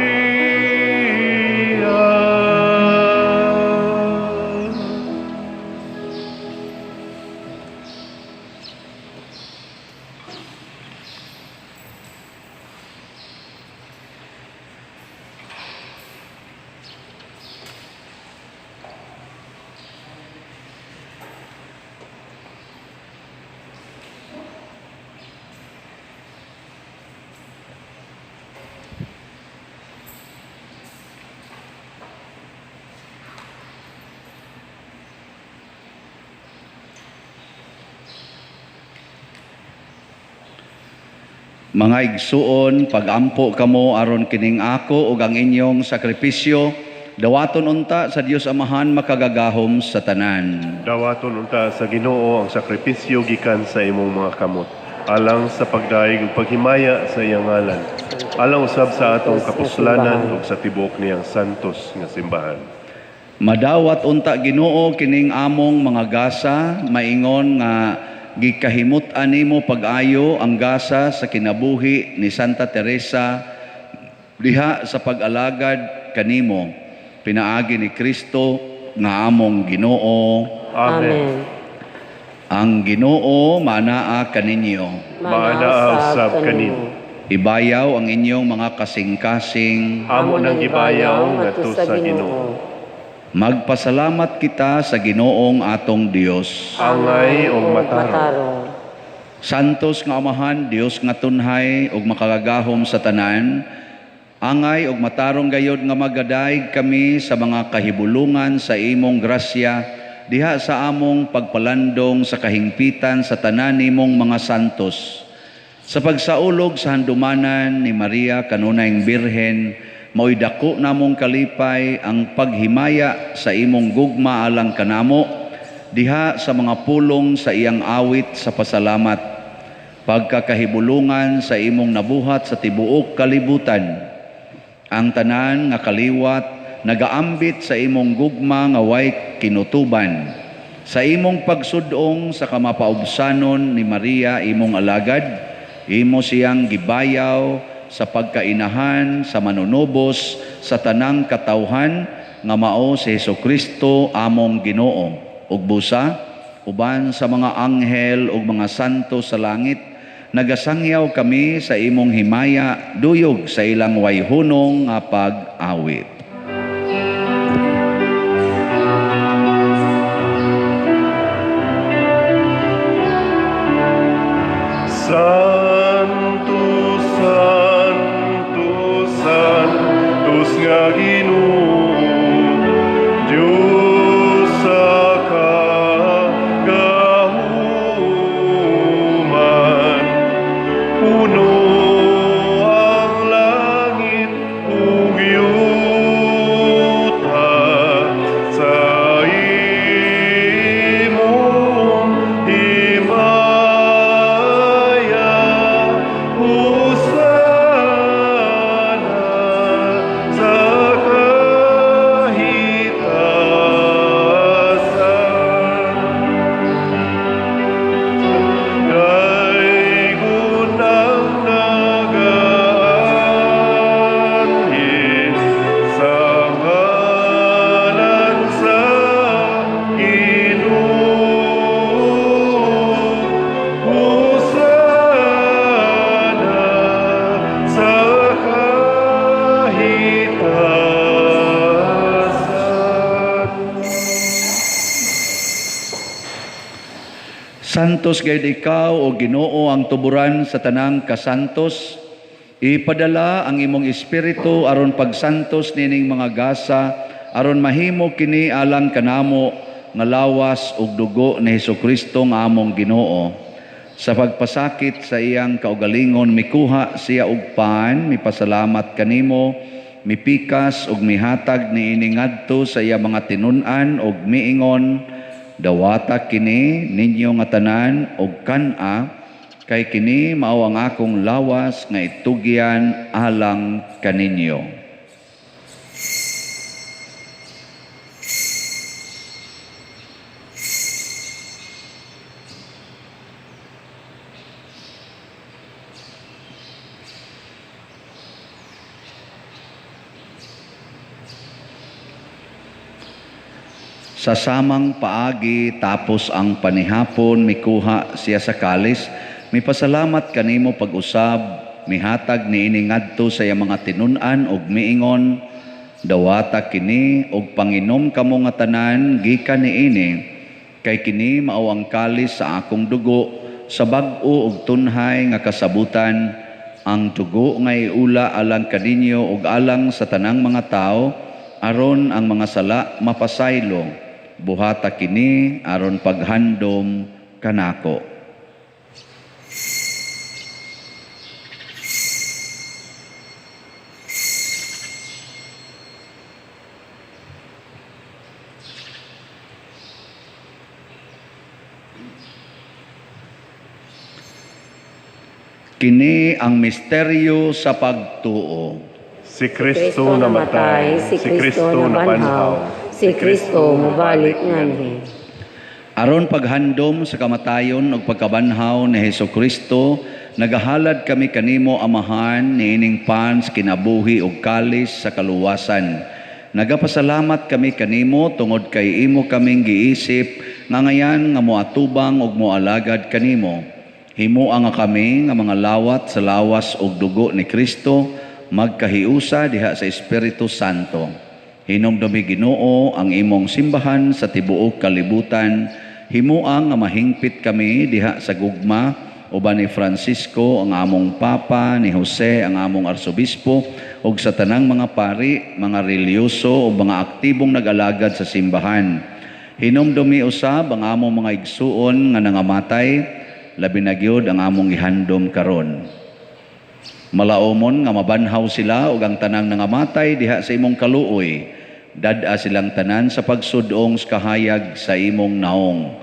Mga igsuon, pagampo kamo aron kining ako ug ang inyong sakripisyo, dawaton unta sa Dios Amahan makagagahom sa tanan. Dawaton unta sa Ginoo ang sakripisyo gikan sa imong mga kamot, alang sa pagdaig ug paghimaya sa iyang ngalan, alang usab sa atong kapuslanan ug sa tibuok niyang santos nga simbahan. Madawat unta Ginoo kining among mga gasa, maingon nga gikahimut-an nimo pag-ayo ang gasa sa kinabuhi ni Santa Teresa diha sa pag-alagad kanimo, pinaagi ni Kristo nga among Ginoo. Amen. Ang Ginoo manaa kaninyo. Maanaa usab kanimo. Ibayaw ang inyong mga kasing-kasing. Amo nang gibayaw ngadto sa Ginoo. Magpasalamat kita sa Ginoong atong Dios. Angay ug matarong. Santos nga Amahan, Dios nga tunhay ug makagagahom sa tanan, angay ug matarong gayod nga magadaig kami sa mga kahibulungan sa imong grasya diha sa among pagpalandong sa kahingpitan sa tanan nimong mga santos. Sa pagsaulog sa handumanan ni Maria kanunayng Birhen, mao'y dako namong kalipay ang paghimaya sa imong gugma alang kanamo diha sa mga pulong sa iyang awit sa pasalamat, pagkakahibulungan sa imong nabuhat sa tibuok kalibutan. Ang tanan nga kaliwat nagaambit sa imong gugma nga way kinutuban. Sa imong pagsudong sa kamapaubsanon ni Maria imong alagad, imo siyang gibayaw sa pagkainahan sa manunubos sa tanang katawhan nga mao si Hesukristo among Ginoo. Ug busa uban sa mga anghel ug mga santo sa langit, nagasangyaw kami sa imong himaya duyog sa ilang wayhunong nga pag-awit. Santos, Santos, Santos nga Ginoo, Diyos sa kagahuman. Puno ang langit ug yuta sa imong himaya. Hosana sa kahitasan. Daigon ang nagaanhin sa ngalan sa Ginoo. Hosana sa kahitasan. Santos gayud ikaw o Ginoo ang tuburan sa tanang kasantos. Ipadala ang imong espiritu aron pagsantos nining mga gasa aron mahimo kini alang kanamo nga lawas ug dugo ni Hesukristo nga among Ginoo. Sa pagpasakit sa iyang kaugalingon mikuha siya og pan, mipasalamat kanimo, mipikas ug mihatag niini ngadto sa iya mga tinun-an ug miingon, dawata kini ninyo nga tanan og kan-a, kay kini mao ang akong lawas nga itugyan alang kaninyo. Sa samang paagi tapos ang panihapon mikuha siya sa kalis, mipasalamat kanimo pag-usab, mihatag niini ngadto sa iya mga tinun-an ug miingon, dawata kini og panginom kamo nga tanan gikan niini, kay kini mao ang kalis sa akong dugo sa bag-o ug tunhay nga kasabutan, ang dugo nga iula alang kaninyo ug alang sa tanang mga tao, aron ang mga sala mapasaylo. Buhata kini aron paghandom kanako. Kini ang misteryo sa pagtuo. Si Kristo namatay, si Kristo nabanhaw, si Kristo mubalik nganhi. Aron paghandom sa kamatayon ug pagkabanhaw ni Hesukristo, nagahalad kami kanimo amahan niining pan sa kinabuhi ug kalis sa kaluwasan. Nagapasalamat kami kanimo tungod kay imo kaming giisip nga ngayan nga moatubang ug moalagad kanimo. Himua nga kami nga mga lawat sa lawas ug dugo ni Kristo magkahiusa diha sa Espiritu Santo. Hinumdumi Ginoo ang imong simbahan sa tibuok kalibutan. Himua nga mahingpit kami diha sa gugma uban ni Francisco ang among Papa, ni Jose ang among Arsobispo ug sa tanang mga pari, mga reliyoso o mga aktibong nag-alagad sa simbahan. Hinumdumi usab ang among mga igsuon nga nangamatay, labi na gyud ang among ihandom karon. Malaomon nga mabanhaw sila ug ang tanang nangamatay diha sa imong kaluoy. Dad-a silang tanan sa pagsudong sa kahayag sa imong naong.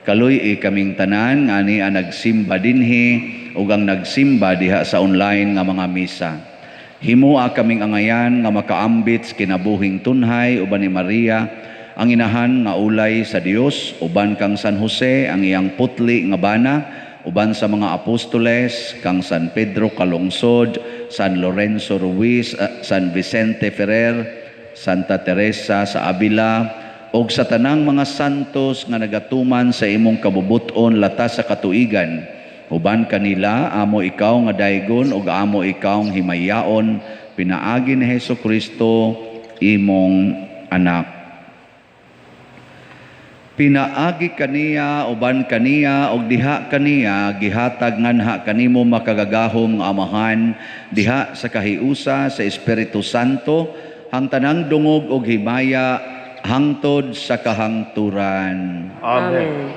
Kaluy kaming tanan nga ni nagsimba dinhi ug ang nagsimba diha sa online nga mga misa. Himua kaming angayan nga makaambit sa kinabuhing tunhay uban ni Maria, ang inahan nga ulay sa Dios, uban kang San Jose ang iyang putli nga bana, uban sa mga apostoles, kang San Pedro Calungsod, San Lorenzo Ruiz, San Vicente Ferrer, Santa Teresa sa Avila, og sa tanang mga santos nga nagatuman sa imong kabubuton latas sa katuigan. Uban kanila, amo ikaw nga daygon ug amo ikaw himayaon, pinaagi ni Hesus, imong anak. Pinaagi kaniya uban kaniya og diha kaniya gihatag nganha kanimo makagagahom nga amahan diha sa kahiusa sa Espiritu Santo hang tanang dungog og himaya hangtod sa kahangturan. Amen.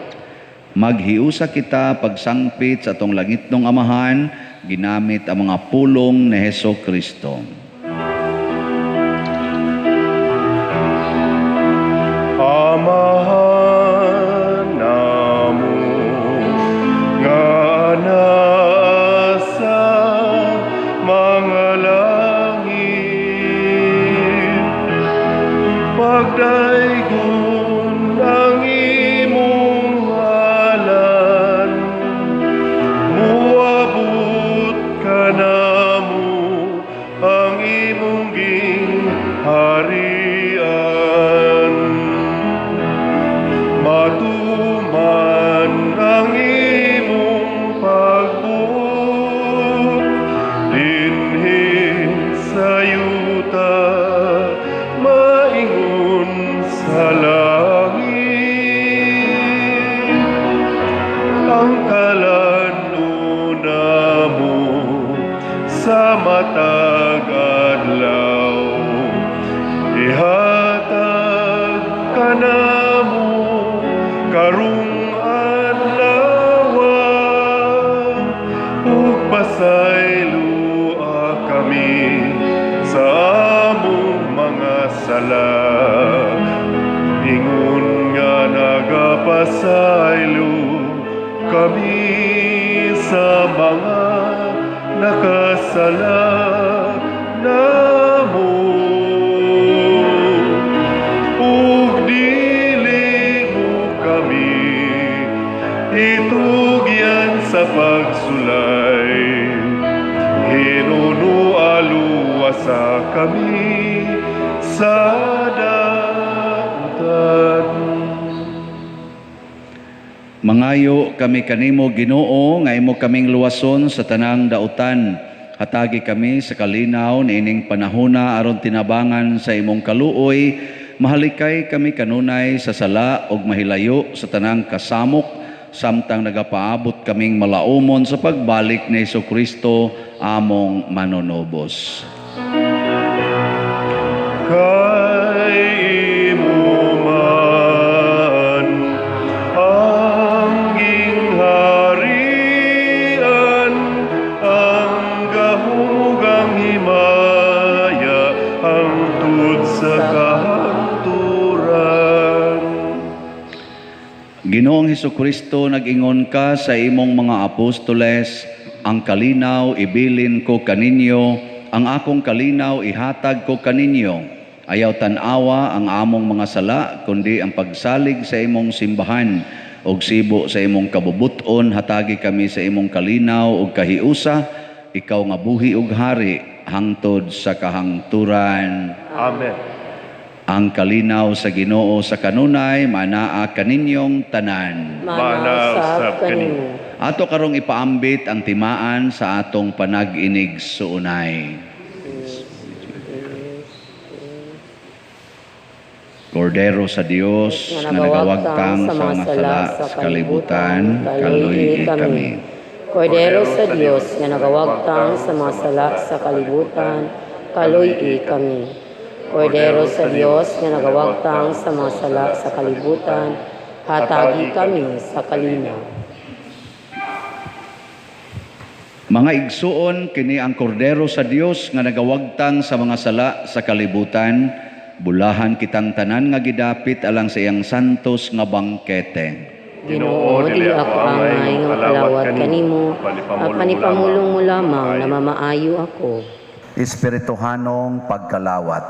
Maghiusa kita pagsangpit sa atong langitnong amahan ginamit ang mga pulong ni Hesukristo. Amahan namo nga nasa mga langit, pagdaygon ang imong ngalan, muabot ka namo ang imong gingharian. Matuman ang imong pagbuot dinhi sa yuta, maingon sa langit. Ang kalanuna mo sa matag adlaw, ihatag ka namo karong adlaw, ug pasaylua kami sa among mga sala. Ingon nga nagapasaylo kami sa mga nakasala namo, ug dili mo kami itugyan sa pagsulay, hinunualuwasa kami sa damutan. Mangayo kami kanimo Ginoo nga imo kaming luwason sa tanang dautan. Hatagi kami sa kalinaw niining panahona aron tinabangan sa imong kaluoy. Mahalikay kami kanunay sa sala ug mahilayo sa tanang kasamok samtang nagapaabot kaming malaumon sa pagbalik ni Hesukristo among manunobos. Kay imo man ang gingharian, ang gahumugang himaya, ang tud sa kahangturan. Ginoong Hesukristo, nag-ingon ka sa imong mga apostoles, ang kalinaw ibilin ko kaninyo, ang akong kalinaw ihatag ko kaninyo. Ayaw tanawa ang among mga sala, kundi ang pagsalig sa imong simbahan, og sibo sa imong kabubuton, hatagi kami sa imong kalinaw ug kahiusa, ikaw nga buhi ug hari, hangtod sa kahangturan. Amen. Ang kalinaw sa Ginoo sa kanunay, manaa kaninyong tanan. Manausap kanimo. Ato karong ipaambit ang timaan sa atong panag-inig suunay. Kordero sa Dios na nagawagtang sa mga sala sa kalibutan, kaluy kami. Kordero sa Dios nga nagawagtang sa mga sala sa kalibutan, kaluy kami. Kordero sa Dios nga nagawagtang sa mga sala sa kalibutan, hatagi kami sa kalinaw. Mga igsuon, kini ang kordero sa Dios nga nagawagtang sa mga sala sa kalibutan, bulahan kitang tanan nga gidapit alang sa iyang santos nga bangkete. Ginoo, dili ako angay nga kalawat kanimo, panipamulong mo lamang na mamaayo ako. Espirituhanong pagkalawat.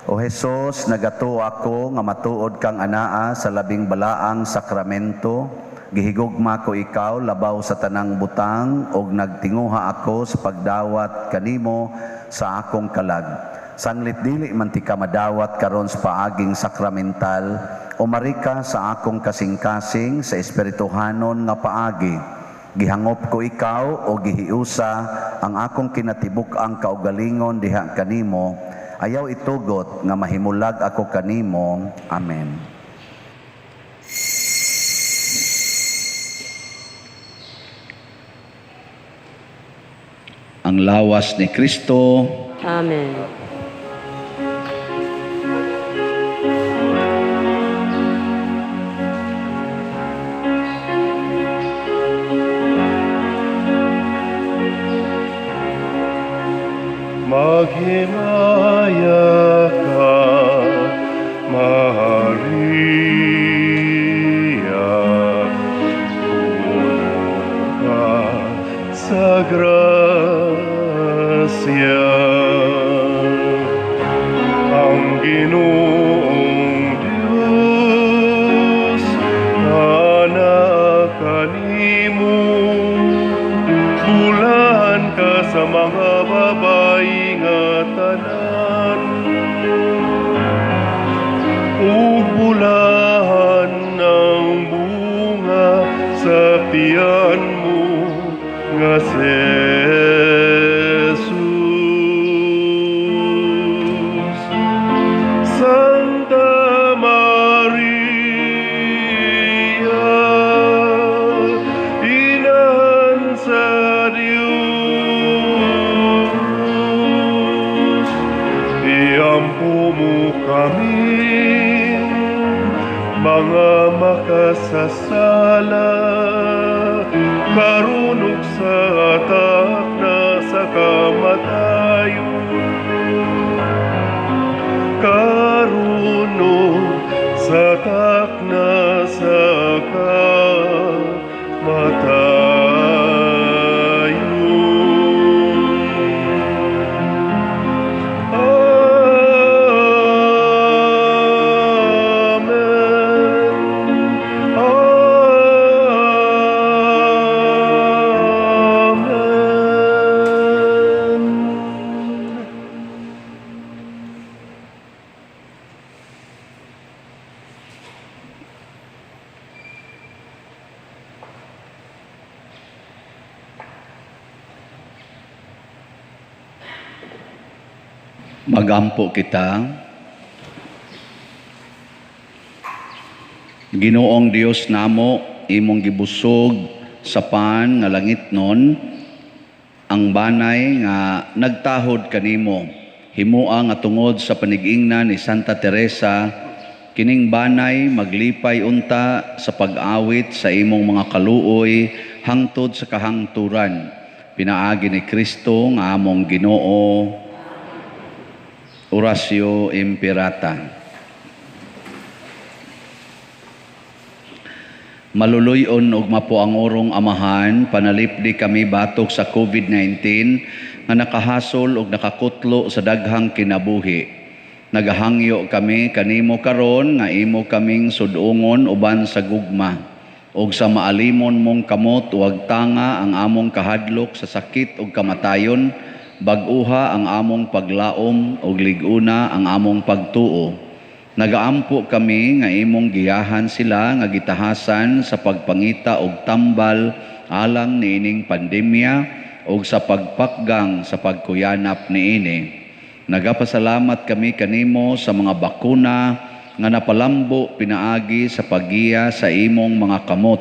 O Jesus, nagato ako nga matuod kang anaa sa labing balaang sakramento, gihigugma ko ikaw labaw sa tanang butang, og nagtinguha ako sa pagdawat kanimo sa akong kalag. Sanglit dili man ti ka madawat karon sa paaging sakramental, o marika sa akong kasing-kasing sa espirituhanon nga paagi. Gihangop ko ikaw o gihiusa ang akong kinatibuk ang kaugalingon diha kanimo, ayaw itugot nga mahimulag ako kanimo. Amen. ang lawas ni Kristo, Amen. Maghimaya ka, Maria, puno ka sa grasya. Ang Ginoong Diyos, anak kanimo, bulahan ka sa mga babae nga tanan, bulahan ng bunga sa tiyan mo nga si Jesus. Santa Maria, Inahan sa Diyos, iampo mo kami, mga makasasala, karunok sa atak na sa kamatayon, karunok sa atak na sa magampo kita. Ginoong Dios namo, imong gibusog sa pan nga langitnon, ang banay nga nagtahod kanimo. Himua nga tungod sa panigingnan ni Santa Teresa, kining banay maglipay unta sa pag-awit sa imong mga kaluoy hangtod sa kahangturan. Pinaagi ni Kristo nga among Ginoo. Oratio Imperata. Maluluyon og mapuangorong Amahan, panalipdi kami batok sa COVID-19 nga nakahasol og nakakutlo sa daghang kinabuhi. Nagahangyo kami kanimo karon nga imo kaming sudungon uban sa gugma, og sa maalimon mong kamot huwag tanga ang among kahadlok sa sakit ug kamatayon, bag-uha ang among paglaom ug lig-una ang among pagtuo. Nagaampo kami nga imong giyahan sila nga gitahasan sa pagpangita og tambal alang niining pandemya ug sa pagpakgang sa pagkuyanap niini. Nagapasalamat kami kanimo sa mga bakuna nga napalambo pinaagi sa paggiya sa imong mga kamot.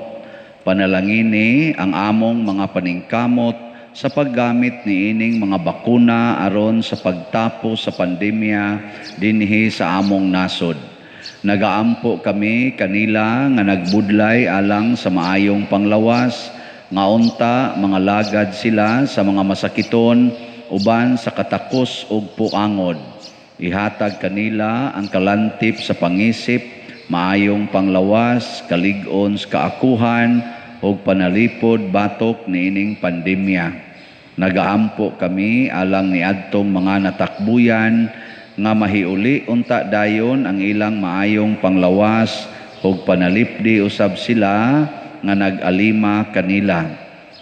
Panalangini ang among mga paningkamot sa paggamit niining mga bakuna aron sa pagtapos sa pandemya dinhi sa among nasod. Nagaampo kami kanila nga nagbudlay alang sa maayong panglawas, nga unta mga lagad sila sa mga masakiton uban sa katakos ug puangod. Ihatag kanila ang kalantip sa pangisip, maayong panglawas, kalig-on sa kaakuhan ug panalipod batok niining pandemya. Nagaampo kami alang niadtong mga natakbuyan nga mahiuli unta dayon ang ilang maayong panglawas ug panalipdi usab sila nga nag-alima kanila,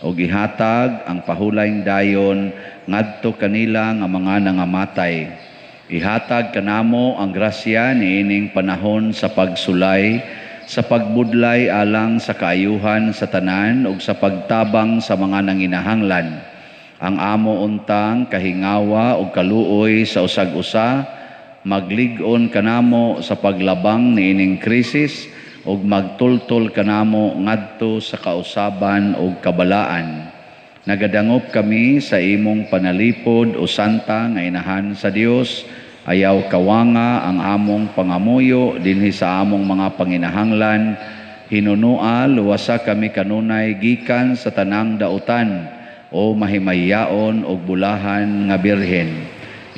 ug ihatag ang pahulayng dayon ngadto kanila nga mga nangamatay. Ihatag kanamo ang grasya niining panahon sa pagsulay, sa pagbudlay alang sa kaayuhan sa tanan ug sa pagtabang sa mga nanginahanglan. Ang amo untang kahingawa ug kaluoy sa usag-usa, maglig-on kanamo sa paglabang niining krisis ug magtultol kanamo ngadto sa kausaban ug kabalaan. Nagadangop kami sa imong panalipod o santa nga inahan sa Dios, ayaw kawanga ang among pangamuyo dinhi sa among mga panginahanglan. Hinunua luwasa kami kanunay gikan sa tanang dautan o mahimayaon og bulahan nga birhen.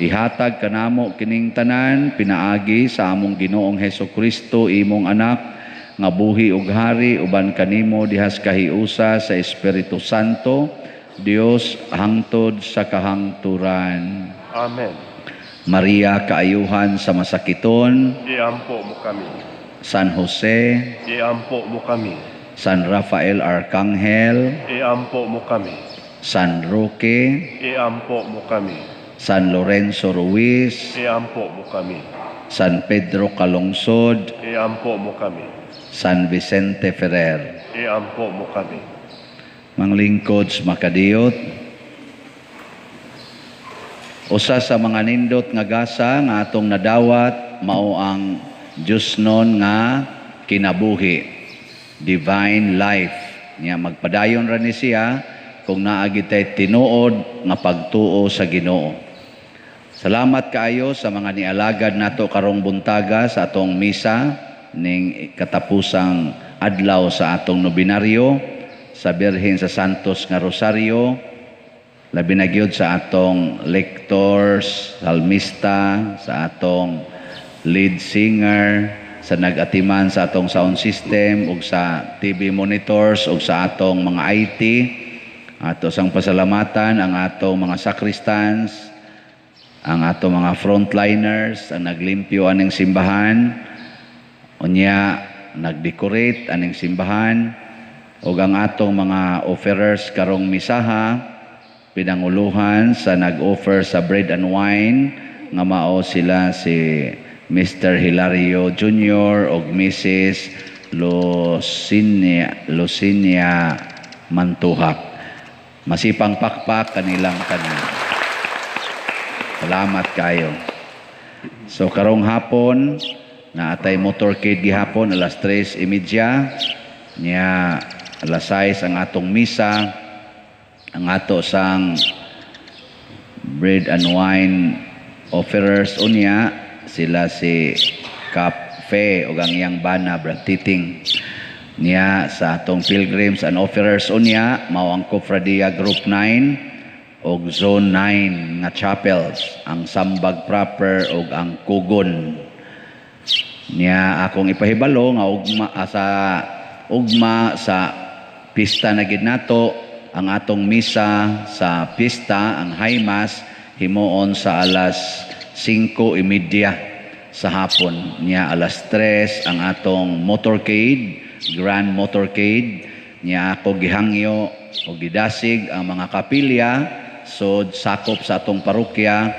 Ihatag kanamo kining tanan pinaagi sa among Ginoong Hesukristo imong anak nga buhi ug hari uban kanimo dihas kahiusa sa Espiritu Santo, Dios hangtod sa kahangturan. Amen. Maria kaayuhan sa masakiton, Iampo mo kami. San Jose, Iampo mo kami. San Rafael Arcangel, Iampo mo kami. San Roque, Iampo mo kami. San Lorenzo Ruiz, Iampo mo kami. San Pedro Calungsod, Iampo mo kami. San Vicente Ferrer. Iampo mo kami. Manglingkods makadiyot. Usa sa mga nindot nga gasa nga atong nadawat mao ang Diyos nun nga kinabuhi, divine life. Niya magpadayon ra ni siya kung naagi tay tinuod nga pagtuo sa Ginoo. Salamat kaayo sa mga nialagad nato karong buntaga sa atong misa ning katapusang adlaw sa atong nobinaryo sa Birhen sa Santos nga Rosario. Labi na gyud sa atong lectors, salmista, sa atong lead singer, sa nag-atiman sa atong sound system ug sa TV monitors ug sa atong mga IT. Ato sang pasalamatan ang atong mga sacristans, ang atong mga frontliners, ang naglimpyo aning simbahan, unya nagdecorate aning simbahan, ug ang atong mga offerers karong misaha, pinanguluhan sa nag-offer sa bread and wine, nga mao sila si Mr. Hilario Jr. ug Mrs. Lucinia Mantuhak. Masipang pakpak kanilang tanan. Salamat kayo. So karong hapon, na atay motorcade gihapon alas 3:30 niya alas 6 ang atong misa. Ang ato sang bread and wine offerers unya sila si Cafe o ang iyang bana Brad Titing niya sa atong pilgrims and offerers unya mao ang Cofradia Group 9 og Zone 9 nga chapels, ang Sambag proper og ang Kugon. Niya akong ipahibalo nga ugma sa pista na gid nato ang atong misa sa pista, ang High Mass himuon sa alas 5:30 sa hapon. Niya alas 3 ang atong motorcade, grand motorcade. Niya ako gihangyo o gidasig ang mga kapilya so sakop sa atong parokya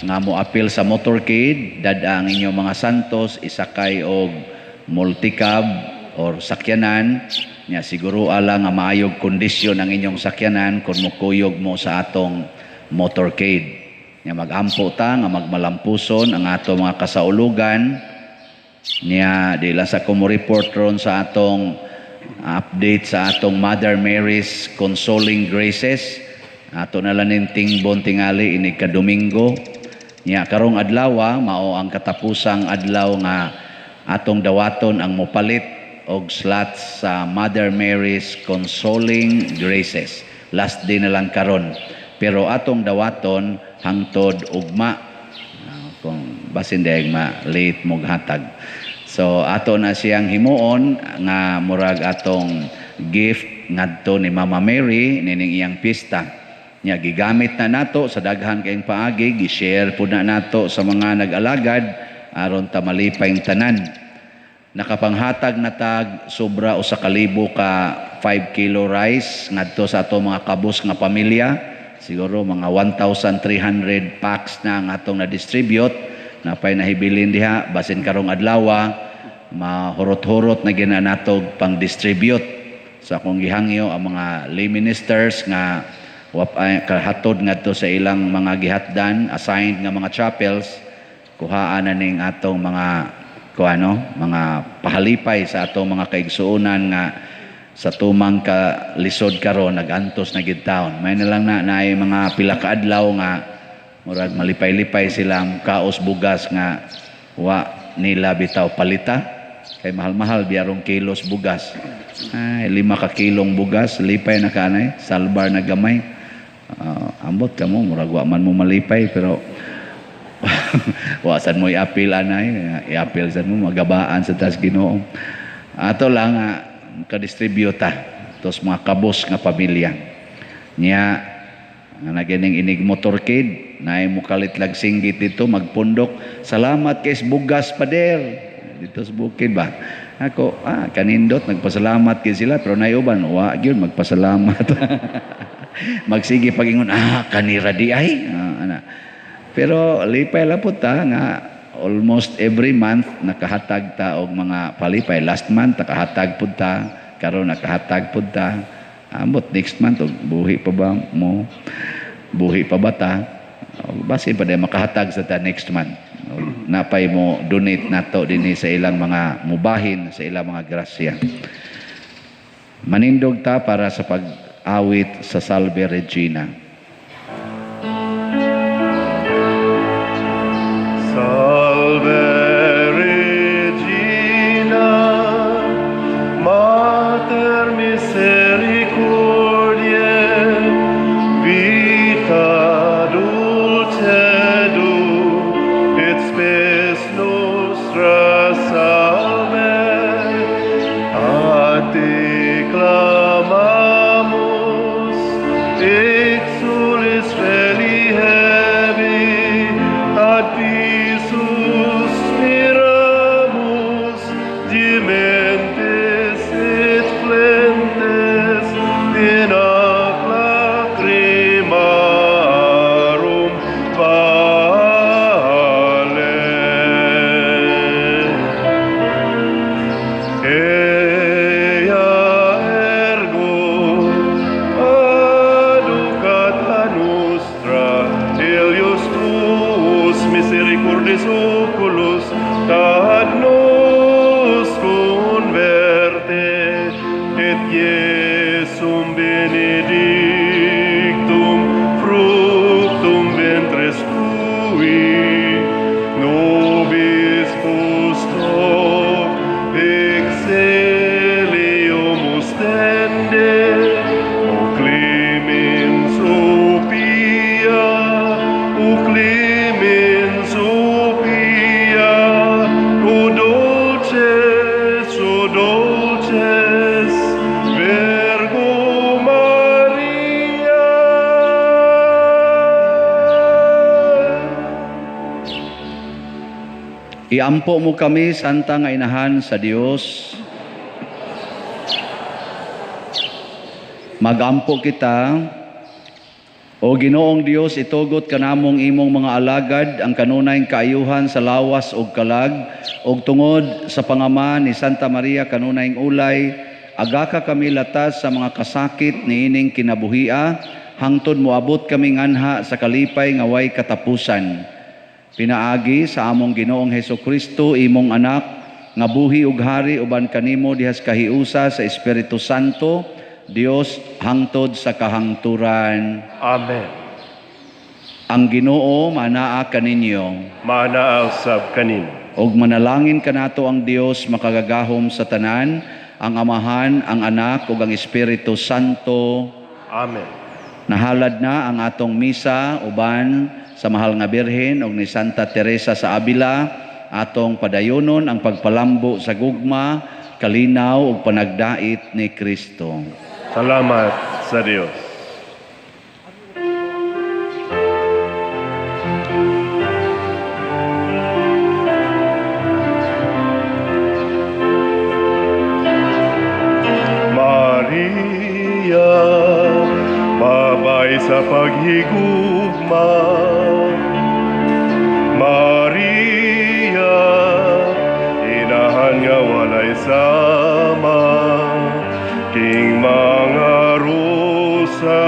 nga moapil sa motorcade, dada ang inyong mga santos isakay og multicab or sakyanan. Nya siguro ala nga maayog kondisyon ang inyong sakyanan kung mukuyog mo sa atong motorcade. Nya magampo ta nga magmalampuson ang atong mga kasaulugan. Nya dila sa ko mo report ron sa atong update sa atong Mother Mary's Consoling Graces. Ato na lanin tingbon tingali ini ka Domingo. Nya karong adlaw mao ang katapusang adlaw nga atong dawaton ang mopalit og slots sa Mother Mary's Consoling Graces. Last day na lang karon. Pero atong dawaton hangtod ugma. Kung basin dayeg ma-late mog hatag. So ato na siyang himuon nga murag atong gift ngadto ni Mama Mary nining iyang pista. Nya gigamit na nato sa daghan kayong paagi, gi-share po na nato sa mga nag-alagad aron ta malipay tanan. Nakapanghatag na tag sobra o sa kalibo ka 5 kilo rice ngadto sa ato mga kabus nga pamilya. Siguro mga 1,300 packs na ang atong na-distribute na pay nahibilin diha basin karong adlaw mahurot-hurot na gina natog pang-distribute. So akong gihangyo ang mga lay ministers nga kahatod ngadto sa ilang mga gihatdan assigned nga mga chapels, kuhaan na ning atong mga mga pahalipay sa atong mga kaigsuonan nga sa tumang ka lisod karon nagantos na gid taon. May na lang naay mga pila ka adlaw nga murag malipay-lipay silang kaos bugas nga wa nila bitaw palita kay mahal-mahal biyarong kilos bugas. Ay 5 ka kilong bugas lipay na kanay salbar na gamay. Ambot ka mo murag wa man mo malipay pero wasan mo i-appeal anay i-appeal sad mo magabaan sa tas Ginoo. Ato lang ka-distributa tos mga kabos nga pamilya niya nga nagining inig motorcade na mo kalitlag singgit dito magpundok salamat kay bugas pader dito sa bukid ba ako kanindot nagpasalamat kay sila pero nayuban wa gyud magpasalamat magsige pagingon kanira di ay pero lipay la pud ta nga almost every month nakahatag ta og mga palipay. Last month nakahatag pud ta, karon nakahatag pud ta. Ambot next month og buhi pa ba mo? Buhi pa ba ta? Basi pa day makahatag sa ta next month. Napay mo donate nato dinhi sa ilang mga mubahin, sa ilang mga grasya. Manindog ta para sa pag-awit sa Salve Regina. Salve Regina, Mater misericordiae, vita dulcedo, et spes nostra salve, a te clamamus, exules feli hebi, ad ti suspiramus, gementes et flentes, in ac lacrimarum vale. Ea ergo aducata nostra, Elios tuus misericordis oculos, ad nos converte, et Iesum benedictum fructum ventris tui, nobis post hoc exceliomus tende, o clemens o pia, o clemens o pia, o dulces, Virgo Maria. Iampo mo kami, Santa nga Inahan sa Dios. Magampo kita, o Ginoong Dios, itugot kanamong imong mga alagad ang kanunayng kaayuhan sa lawas ug kalag, ug tungod sa pangama ni Santa Maria kanunayng ulay, agaka kami latas sa mga kasakit niining kinabuhia, hangtod moabot kami nganha sa kalipay nga way katapusan. Pinaagi sa among Ginoong Hesukristo imong anak nga buhi ug hari uban kanimo dihas kahiusa sa Espiritu Santo, Dios hangtod sa kahangturan. Amen. Ang Ginoo manaa kaninyo. Manaa usab kanin. Og manalangin kanato ang Dios makagagahom sa tanan, ang Amahan, ang Anak ug ang Espiritu Santo. Amen. Nahalad na ang atong misa uban sa mahal nga Birhen ug ni Santa Teresa sa Avila, atong padayonon ang pagpalambo sa gugma, kalinaw ug panagdait ni Kristo. Salamat sa Diyos. Maria, babay sa paghigugma. Maria, inahan nga walay sama, king mga rusa